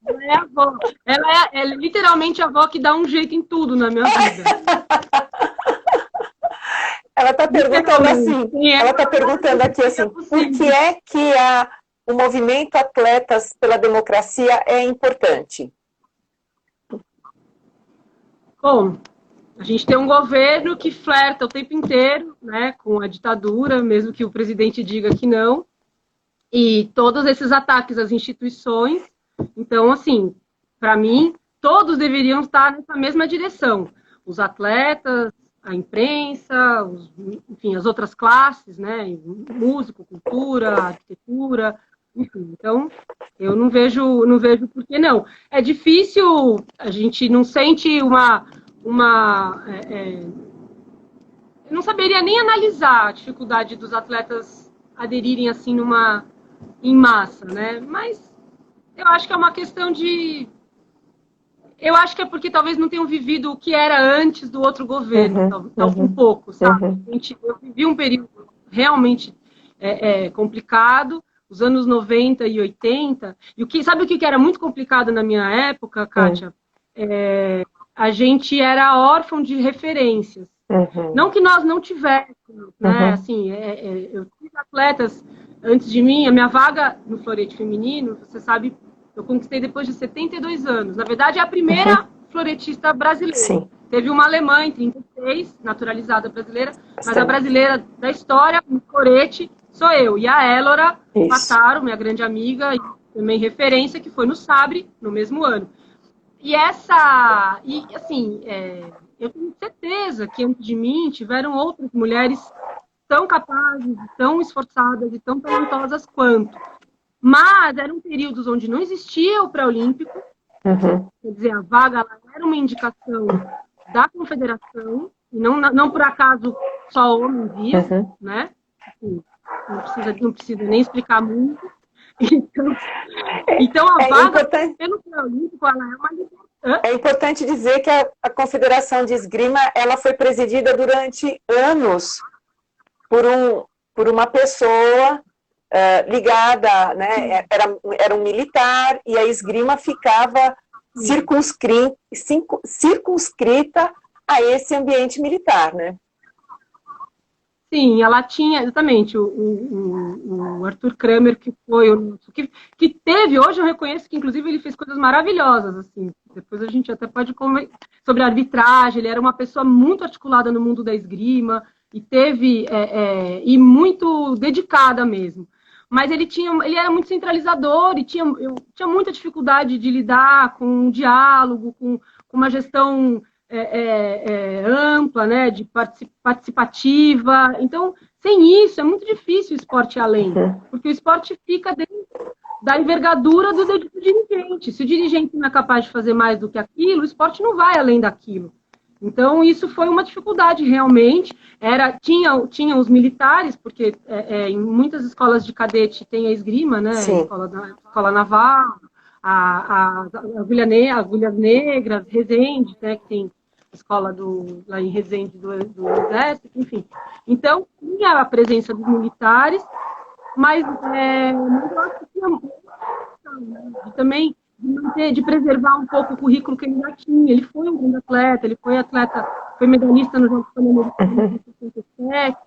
Ela é a avó. Ela é literalmente a avó que dá um jeito em tudo na minha vida. Ela está perguntando assim, ela está perguntando aqui assim, por que é que o movimento Atletas pela Democracia é importante? Bom, a gente tem um governo que flerta o tempo inteiro, né, com a ditadura, mesmo que o presidente diga que não, e todos esses ataques às instituições. Então, assim, para mim, todos deveriam estar nessa mesma direção. Os atletas, a imprensa, enfim, as outras classes, né, músico, cultura, arquitetura, enfim. Então, eu não vejo por que não. É difícil, a gente não sente eu não saberia nem analisar a dificuldade dos atletas aderirem assim em massa, né? Mas eu acho que é uma questão de... Eu acho que é porque talvez não tenham vivido o que era antes do outro governo, um pouco, sabe? Eu vivi um período realmente complicado, os anos 90 e 80, e sabe o que era muito complicado na minha época, Kátia? A gente era órfão de referências. Não que nós não tivéssemos, né? Assim, eu tive atletas antes de mim, a minha vaga no florete feminino, você sabe, eu conquistei depois de 72 anos. Na verdade, é a primeira floretista brasileira. Sim. Teve uma alemã em 36, naturalizada brasileira, mas a brasileira da história, no florete, sou eu. E a Élora Isso. Mataro, minha grande amiga, e também referência, que foi no Sabre, no mesmo ano. E assim, eu tenho certeza que antes de mim tiveram outras mulheres tão capazes, tão esforçadas e tão talentosas quanto. Mas eram períodos onde não existia o pré-olímpico, quer dizer, a vaga era uma indicação da confederação, e não por acaso só homens iam, né? Assim, não precisa nem explicar muito. Então a vaga pelo pré-olímpico, ela é uma liderança. É importante dizer que a Confederação de Esgrima ela foi presidida durante anos por uma pessoa ligada, né? Era um militar, e a esgrima ficava circunscrita a esse ambiente militar, né? Sim, ela tinha, exatamente, o Arthur Kramer, que foi o nosso, que teve, hoje eu reconheço que, inclusive, ele fez coisas maravilhosas, assim, depois a gente até pode comentar sobre a arbitragem, ele era uma pessoa muito articulada no mundo da esgrima, e teve, e muito dedicada mesmo. Mas ele era muito centralizador, e tinha muita dificuldade de lidar com um diálogo, com uma gestão ampla, né, de participativa. Então, sem isso, é muito difícil o esporte ir além, porque o esporte fica dentro da envergadura do dirigente. Se o dirigente não é capaz de fazer mais do que aquilo, o esporte não vai além daquilo. Então, isso foi uma dificuldade, realmente. Tinha os militares, porque em muitas escolas de cadete tem a esgrima, né, escola naval, Agulhas Negras, Resende, né, que tem escola lá em Resende do Exército, enfim. Então, tinha a presença dos militares, mas eu acho que tinha também de preservar um pouco o currículo que ele já tinha. Ele foi um grande atleta, foi medalhista nos Jogos Pan-Americanos de 67,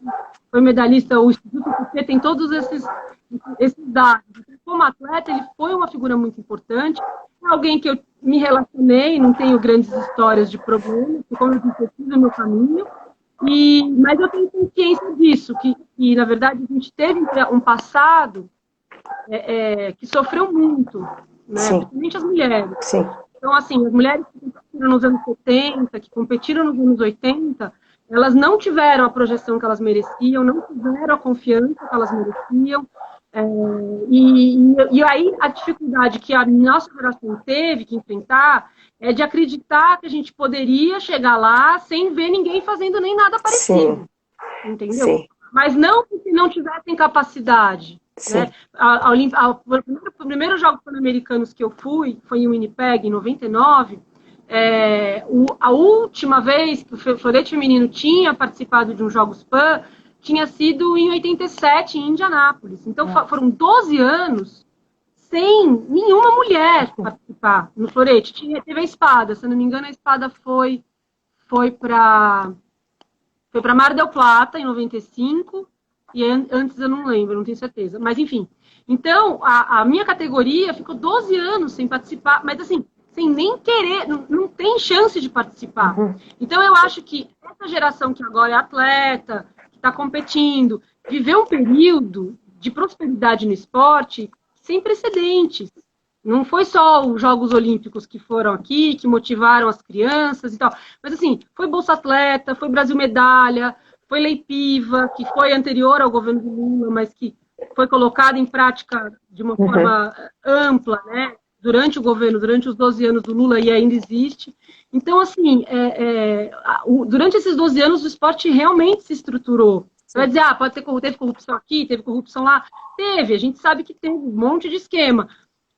foi medalhista, o Instituto PT tem todos esses dados. Como atleta, ele foi uma figura muito importante, alguém que eu me relacionei, não tenho grandes histórias de problemas, como eu disse, eu fiz o meu caminho, mas eu tenho consciência disso, que na verdade a gente teve um passado que sofreu muito, né? Principalmente as mulheres. Sim. Então, assim, as mulheres que competiram nos anos 70, que competiram nos anos 80, elas não tiveram a projeção que elas mereciam, não tiveram a confiança que elas mereciam. E aí a dificuldade que a nossa geração teve que enfrentar é de acreditar que a gente poderia chegar lá sem ver ninguém fazendo nem nada parecido. Sim. Entendeu? Sim. Mas não porque não tivessem capacidade. Né? O primeiro Jogos Pan-Americanos que eu fui foi em Winnipeg, em 99. A última vez que o florete feminino tinha participado de um Jogos Pan tinha sido em 87, em Indianápolis. Então, foram 12 anos sem nenhuma mulher participar no florete. Teve a espada, se não me engano, a espada foi para Mar del Plata, em 95, e antes eu não lembro, não tenho certeza. Mas, enfim. Então, a minha categoria ficou 12 anos sem participar, mas, assim, sem nem querer, não tem chance de participar. Então, eu acho que essa geração que agora é atleta, está competindo, viveu um período de prosperidade no esporte sem precedentes. Não foi só os Jogos Olímpicos que foram aqui, que motivaram as crianças e tal. Mas, assim, foi Bolsa Atleta, foi Brasil Medalha, foi Lei Piva, que foi anterior ao governo do Lula, mas que foi colocada em prática de uma forma ampla, né? Durante o governo, durante os 12 anos do Lula, e ainda existe. Então, assim, durante esses 12 anos, o esporte realmente se estruturou. Você vai dizer, teve corrupção aqui, teve corrupção lá. Teve, a gente sabe que teve um monte de esquema.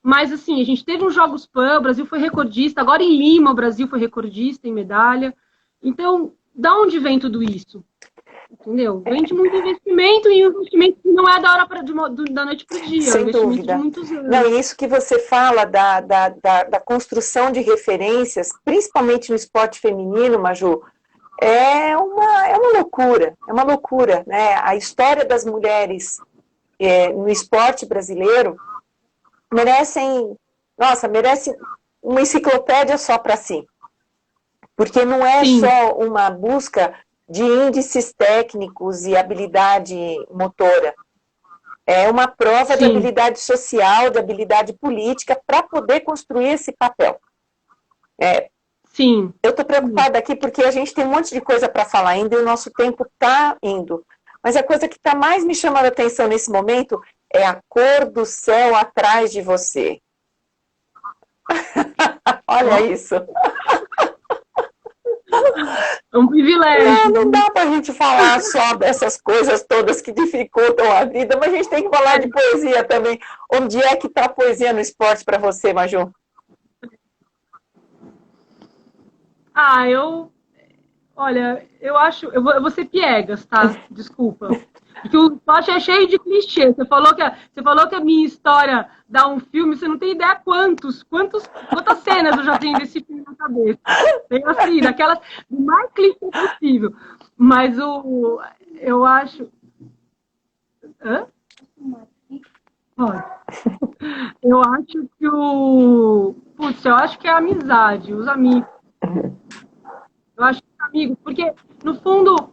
Mas, assim, a gente teve uns Jogos Pan, o Brasil foi recordista. Agora, em Lima, o Brasil foi recordista em medalha. Então, da onde vem tudo isso? Entendeu? Vem de muito investimento, e investimento que não é da hora da noite para o dia. Sem dúvida. De muitos anos. Não, e isso que você fala da construção de referências, principalmente no esporte feminino, Maju, é uma loucura, né? A história das mulheres no esporte brasileiro merece uma enciclopédia só para si. Porque não é Sim. só uma busca de índices técnicos e habilidade motora. É uma prova de Sim. habilidade social, de habilidade política, para poder construir esse papel. Sim. Eu estou preocupada aqui porque a gente tem um monte de coisa para falar ainda e o nosso tempo está indo. Mas a coisa que está mais me chamando a atenção nesse momento é a cor do céu atrás de você. Olha isso. É um privilégio. Não dá para a gente falar só dessas coisas todas que dificultam a vida, mas a gente tem que falar de poesia também. Onde é que está a poesia no esporte para você, Maju? Olha, eu vou ser piegas, tá? Desculpa. Porque o esporte é cheio de clichê. Você falou que a minha história dá um filme, você não tem ideia quantas cenas eu já tenho desse filme na cabeça. Tem assim, daquelas do mais clichê possível. Mas eu acho. Hã? Pode. Eu acho que eu acho que é a amizade, os amigos. Eu acho que os amigos, porque, no fundo,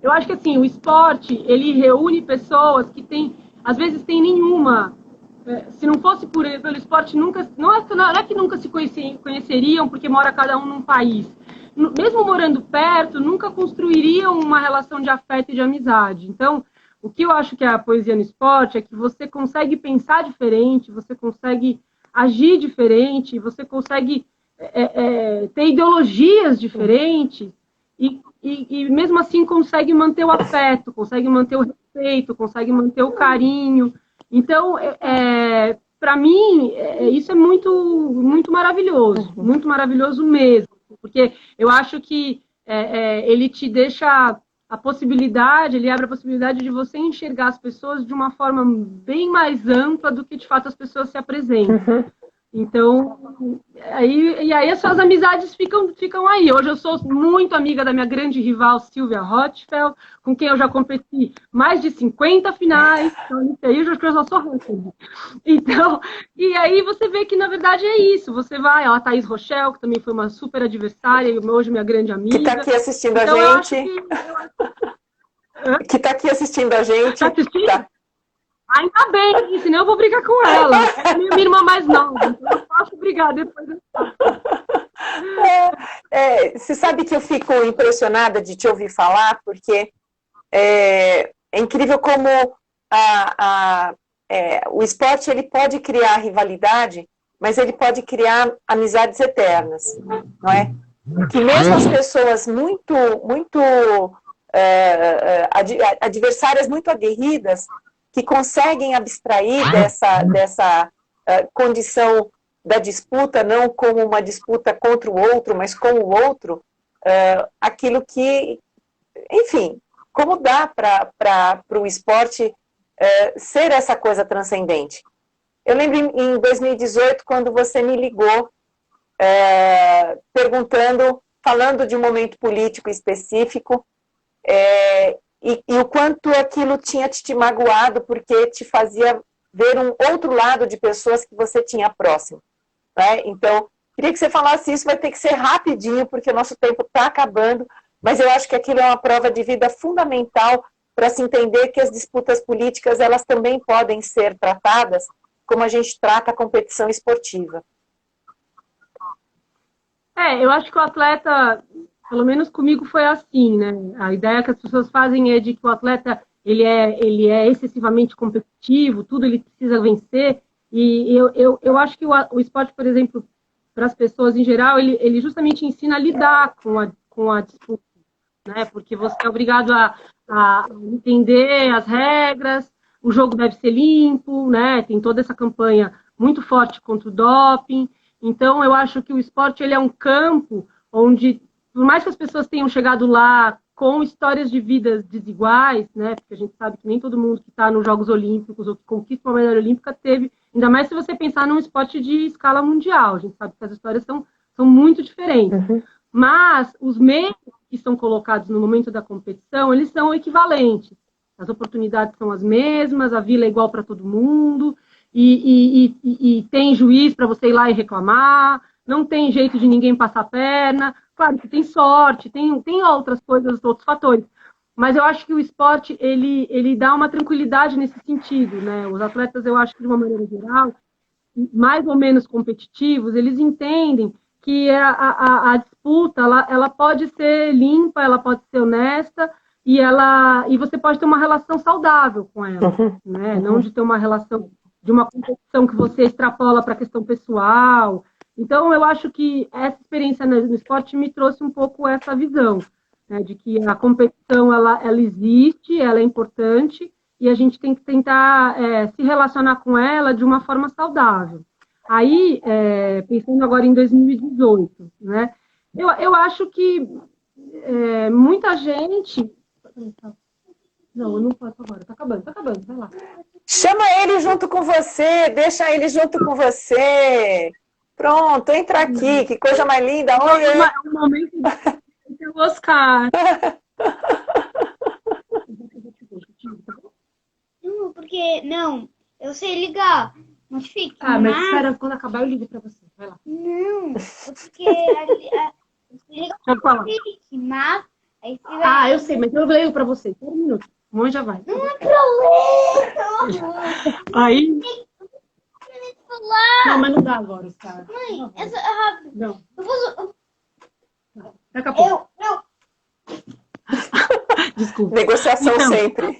eu acho que assim, o esporte, ele reúne pessoas que às vezes tem nenhuma. Se não fosse pelo esporte, nunca, não é que nunca se conheceriam, porque mora cada um num país. Mesmo morando perto, nunca construiriam uma relação de afeto e de amizade. Então, o que eu acho que é a poesia no esporte é que você consegue pensar diferente, você consegue agir diferente, você consegue ter ideologias diferentes e mesmo assim consegue manter o afeto, consegue manter o respeito, consegue manter o carinho. Então, para mim, isso é muito, muito maravilhoso mesmo, porque eu acho que ele te deixa ele abre a possibilidade de você enxergar as pessoas de uma forma bem mais ampla do que, de fato, as pessoas se apresentam. Então, aí as suas amizades ficam aí. Hoje eu sou muito amiga da minha grande rival, Silvia Rothfeld, com quem eu já competi mais de 50 finais. Então, aí eu já sou recorde. Então, e aí você vê que, na verdade, é isso. Você vai, a Thaís Rochelle, que também foi uma super adversária, e hoje minha grande amiga. Que está aqui assistindo então, a gente. Que está aqui assistindo a gente. Tá assistindo? Tá. Ainda bem, senão eu vou brigar com ela. É minha irmã mais nova, então eu posso brigar depois. Você sabe que eu fico impressionada de te ouvir falar, porque é incrível como o esporte ele pode criar rivalidade, mas ele pode criar amizades eternas, não é? Que mesmo as pessoas muito adversárias muito aguerridas, que conseguem abstrair dessa condição da disputa, não como uma disputa contra o outro, mas com o outro, aquilo que, enfim, como dá para o esporte ser essa coisa transcendente. Eu lembro em 2018, quando você me ligou, falando de um momento político específico, e o quanto aquilo tinha te magoado, porque te fazia ver um outro lado de pessoas que você tinha próximo. Né? Então, queria que você falasse isso, vai ter que ser rapidinho, porque o nosso tempo está acabando, mas eu acho que aquilo é uma prova de vida fundamental para se entender que as disputas políticas, elas também podem ser tratadas como a gente trata a competição esportiva. Eu acho que o atleta, pelo menos comigo foi assim, né? A ideia que as pessoas fazem é de que o atleta ele é excessivamente competitivo, tudo ele precisa vencer. E eu acho que o esporte, por exemplo, para as pessoas em geral, ele justamente ensina a lidar com a disputa, né? Porque você é obrigado a entender as regras, o jogo deve ser limpo, né? Tem toda essa campanha muito forte contra o doping. Então, eu acho que o esporte ele é um campo onde, por mais que as pessoas tenham chegado lá com histórias de vidas desiguais, né? Porque a gente sabe que nem todo mundo que está nos Jogos Olímpicos ou que conquista uma medalha olímpica teve, ainda mais se você pensar num esporte de escala mundial. A gente sabe que as histórias são muito diferentes. Mas os meios que são colocados no momento da competição, eles são equivalentes. As oportunidades são as mesmas, a vila é igual para todo mundo, e tem juiz para você ir lá e reclamar, não tem jeito de ninguém passar a perna. Claro que tem sorte, tem outras coisas, outros fatores. Mas eu acho que o esporte, ele dá uma tranquilidade nesse sentido, né? Os atletas, eu acho que de uma maneira geral, mais ou menos competitivos, eles entendem que a disputa, ela pode ser limpa, ela pode ser honesta, e você pode ter uma relação saudável com ela, né? Não de ter uma relação de uma competição que você extrapola para a questão pessoal. Então, eu acho que essa experiência no esporte me trouxe um pouco essa visão, né, de que a competição ela existe, ela é importante, e a gente tem que tentar se relacionar com ela de uma forma saudável. Aí, pensando agora em 2018, né, eu acho que muita gente... Não, eu não posso agora, tá acabando, vai lá. Chama ele junto com você, deixa ele junto com você. Pronto, entra aqui, que coisa mais linda. Oi, é um momento de Oscar. Não, porque... Não, eu sei ligar. Mas fique. Mas espera, quando acabar eu ligo pra você. Vai lá. Não, porque... liga Pode falar. Mas... Aí você vai... eu sei, mas eu leio pra você. Só um minuto. A mãe já vai. Não é pra ler! Aí... falar! Não, mas não dá agora, Oscar. Mãe, essa é rápido. Não. Eu vou... Daqui a pouco. Não. Desculpa. Negociação então, sempre.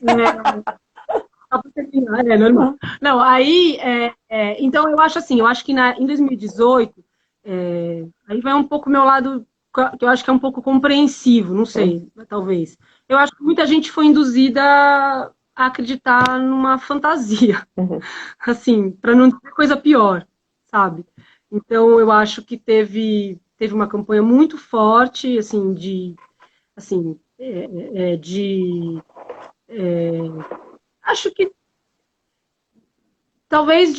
Só para terminar, é normal. Não, aí, então eu acho assim, que em 2018, aí vai um pouco o meu lado, que eu acho que é um pouco compreensivo, não sei, talvez. Eu acho que muita gente foi induzida a acreditar numa fantasia, assim, para não ter coisa pior, sabe? Então eu acho que teve uma campanha muito forte, assim, acho que talvez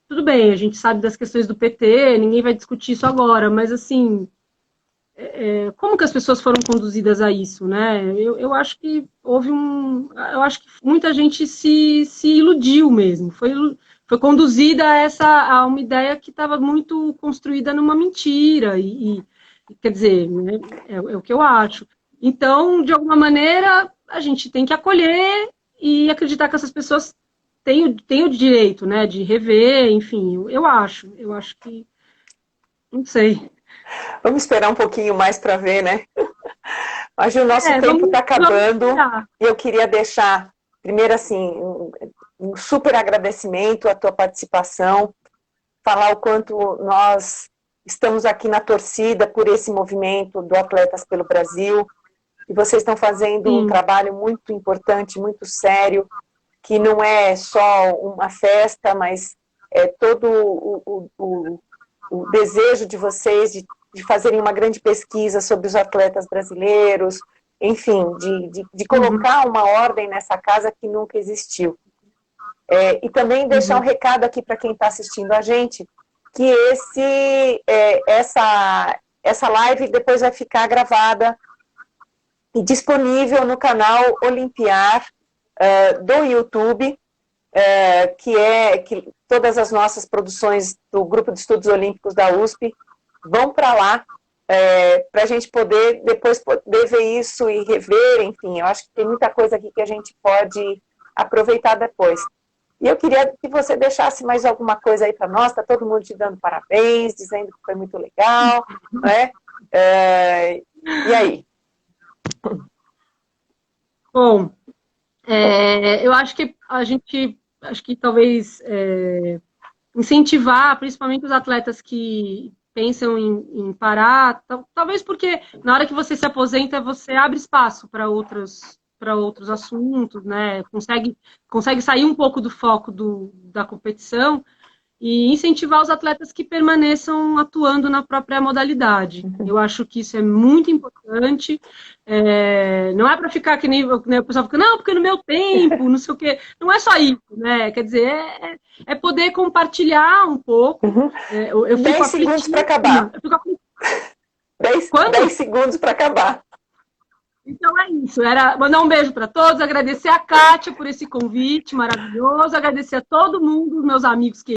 tudo bem, a gente sabe das questões do PT, ninguém vai discutir isso agora, mas assim, como que as pessoas foram conduzidas a isso, né? Eu acho que eu acho que muita gente se iludiu mesmo, foi conduzida a uma ideia que estava muito construída numa mentira, e quer dizer, né, é o que eu acho. Então, de alguma maneira, a gente tem que acolher e acreditar que essas pessoas têm o direito, né, de rever, enfim, eu acho que, não sei. Vamos esperar um pouquinho mais para ver, né? Mas o nosso tempo está acabando e eu queria deixar, primeiro assim, um super agradecimento à tua participação, falar o quanto nós estamos aqui na torcida por esse movimento do Atletas pelo Brasil, e vocês estão fazendo um trabalho muito importante, muito sério, que não é só uma festa, mas é todo o desejo de vocês de fazerem uma grande pesquisa sobre os atletas brasileiros, enfim, de colocar uma ordem nessa casa que nunca existiu. E também deixar um recado aqui para quem está assistindo a gente, que essa live depois vai ficar gravada e disponível no canal Olimpiar do YouTube, que todas as nossas produções do Grupo de Estudos Olímpicos da USP vão para lá, para a gente depois poder ver isso e rever, enfim, eu acho que tem muita coisa aqui que a gente pode aproveitar depois. E eu queria que você deixasse mais alguma coisa aí para nós, está todo mundo te dando parabéns, dizendo que foi muito legal, né? E aí? Bom, eu acho que talvez incentivar, principalmente os atletas que pensam em parar, talvez porque na hora que você se aposenta, você abre espaço para outros assuntos, né? Consegue sair um pouco do foco da competição e incentivar os atletas que permaneçam atuando na própria modalidade. Eu acho que isso é muito importante. Não é para ficar que nem o pessoal fica, não, porque no meu tempo, não sei o quê. Não é só isso, né? Quer dizer, é poder compartilhar um pouco. Eu 10 segundos para acabar. 10 segundos para acabar. Então é isso, era mandar um beijo para todos, agradecer a Kátia por esse convite maravilhoso, agradecer a todo mundo, meus amigos que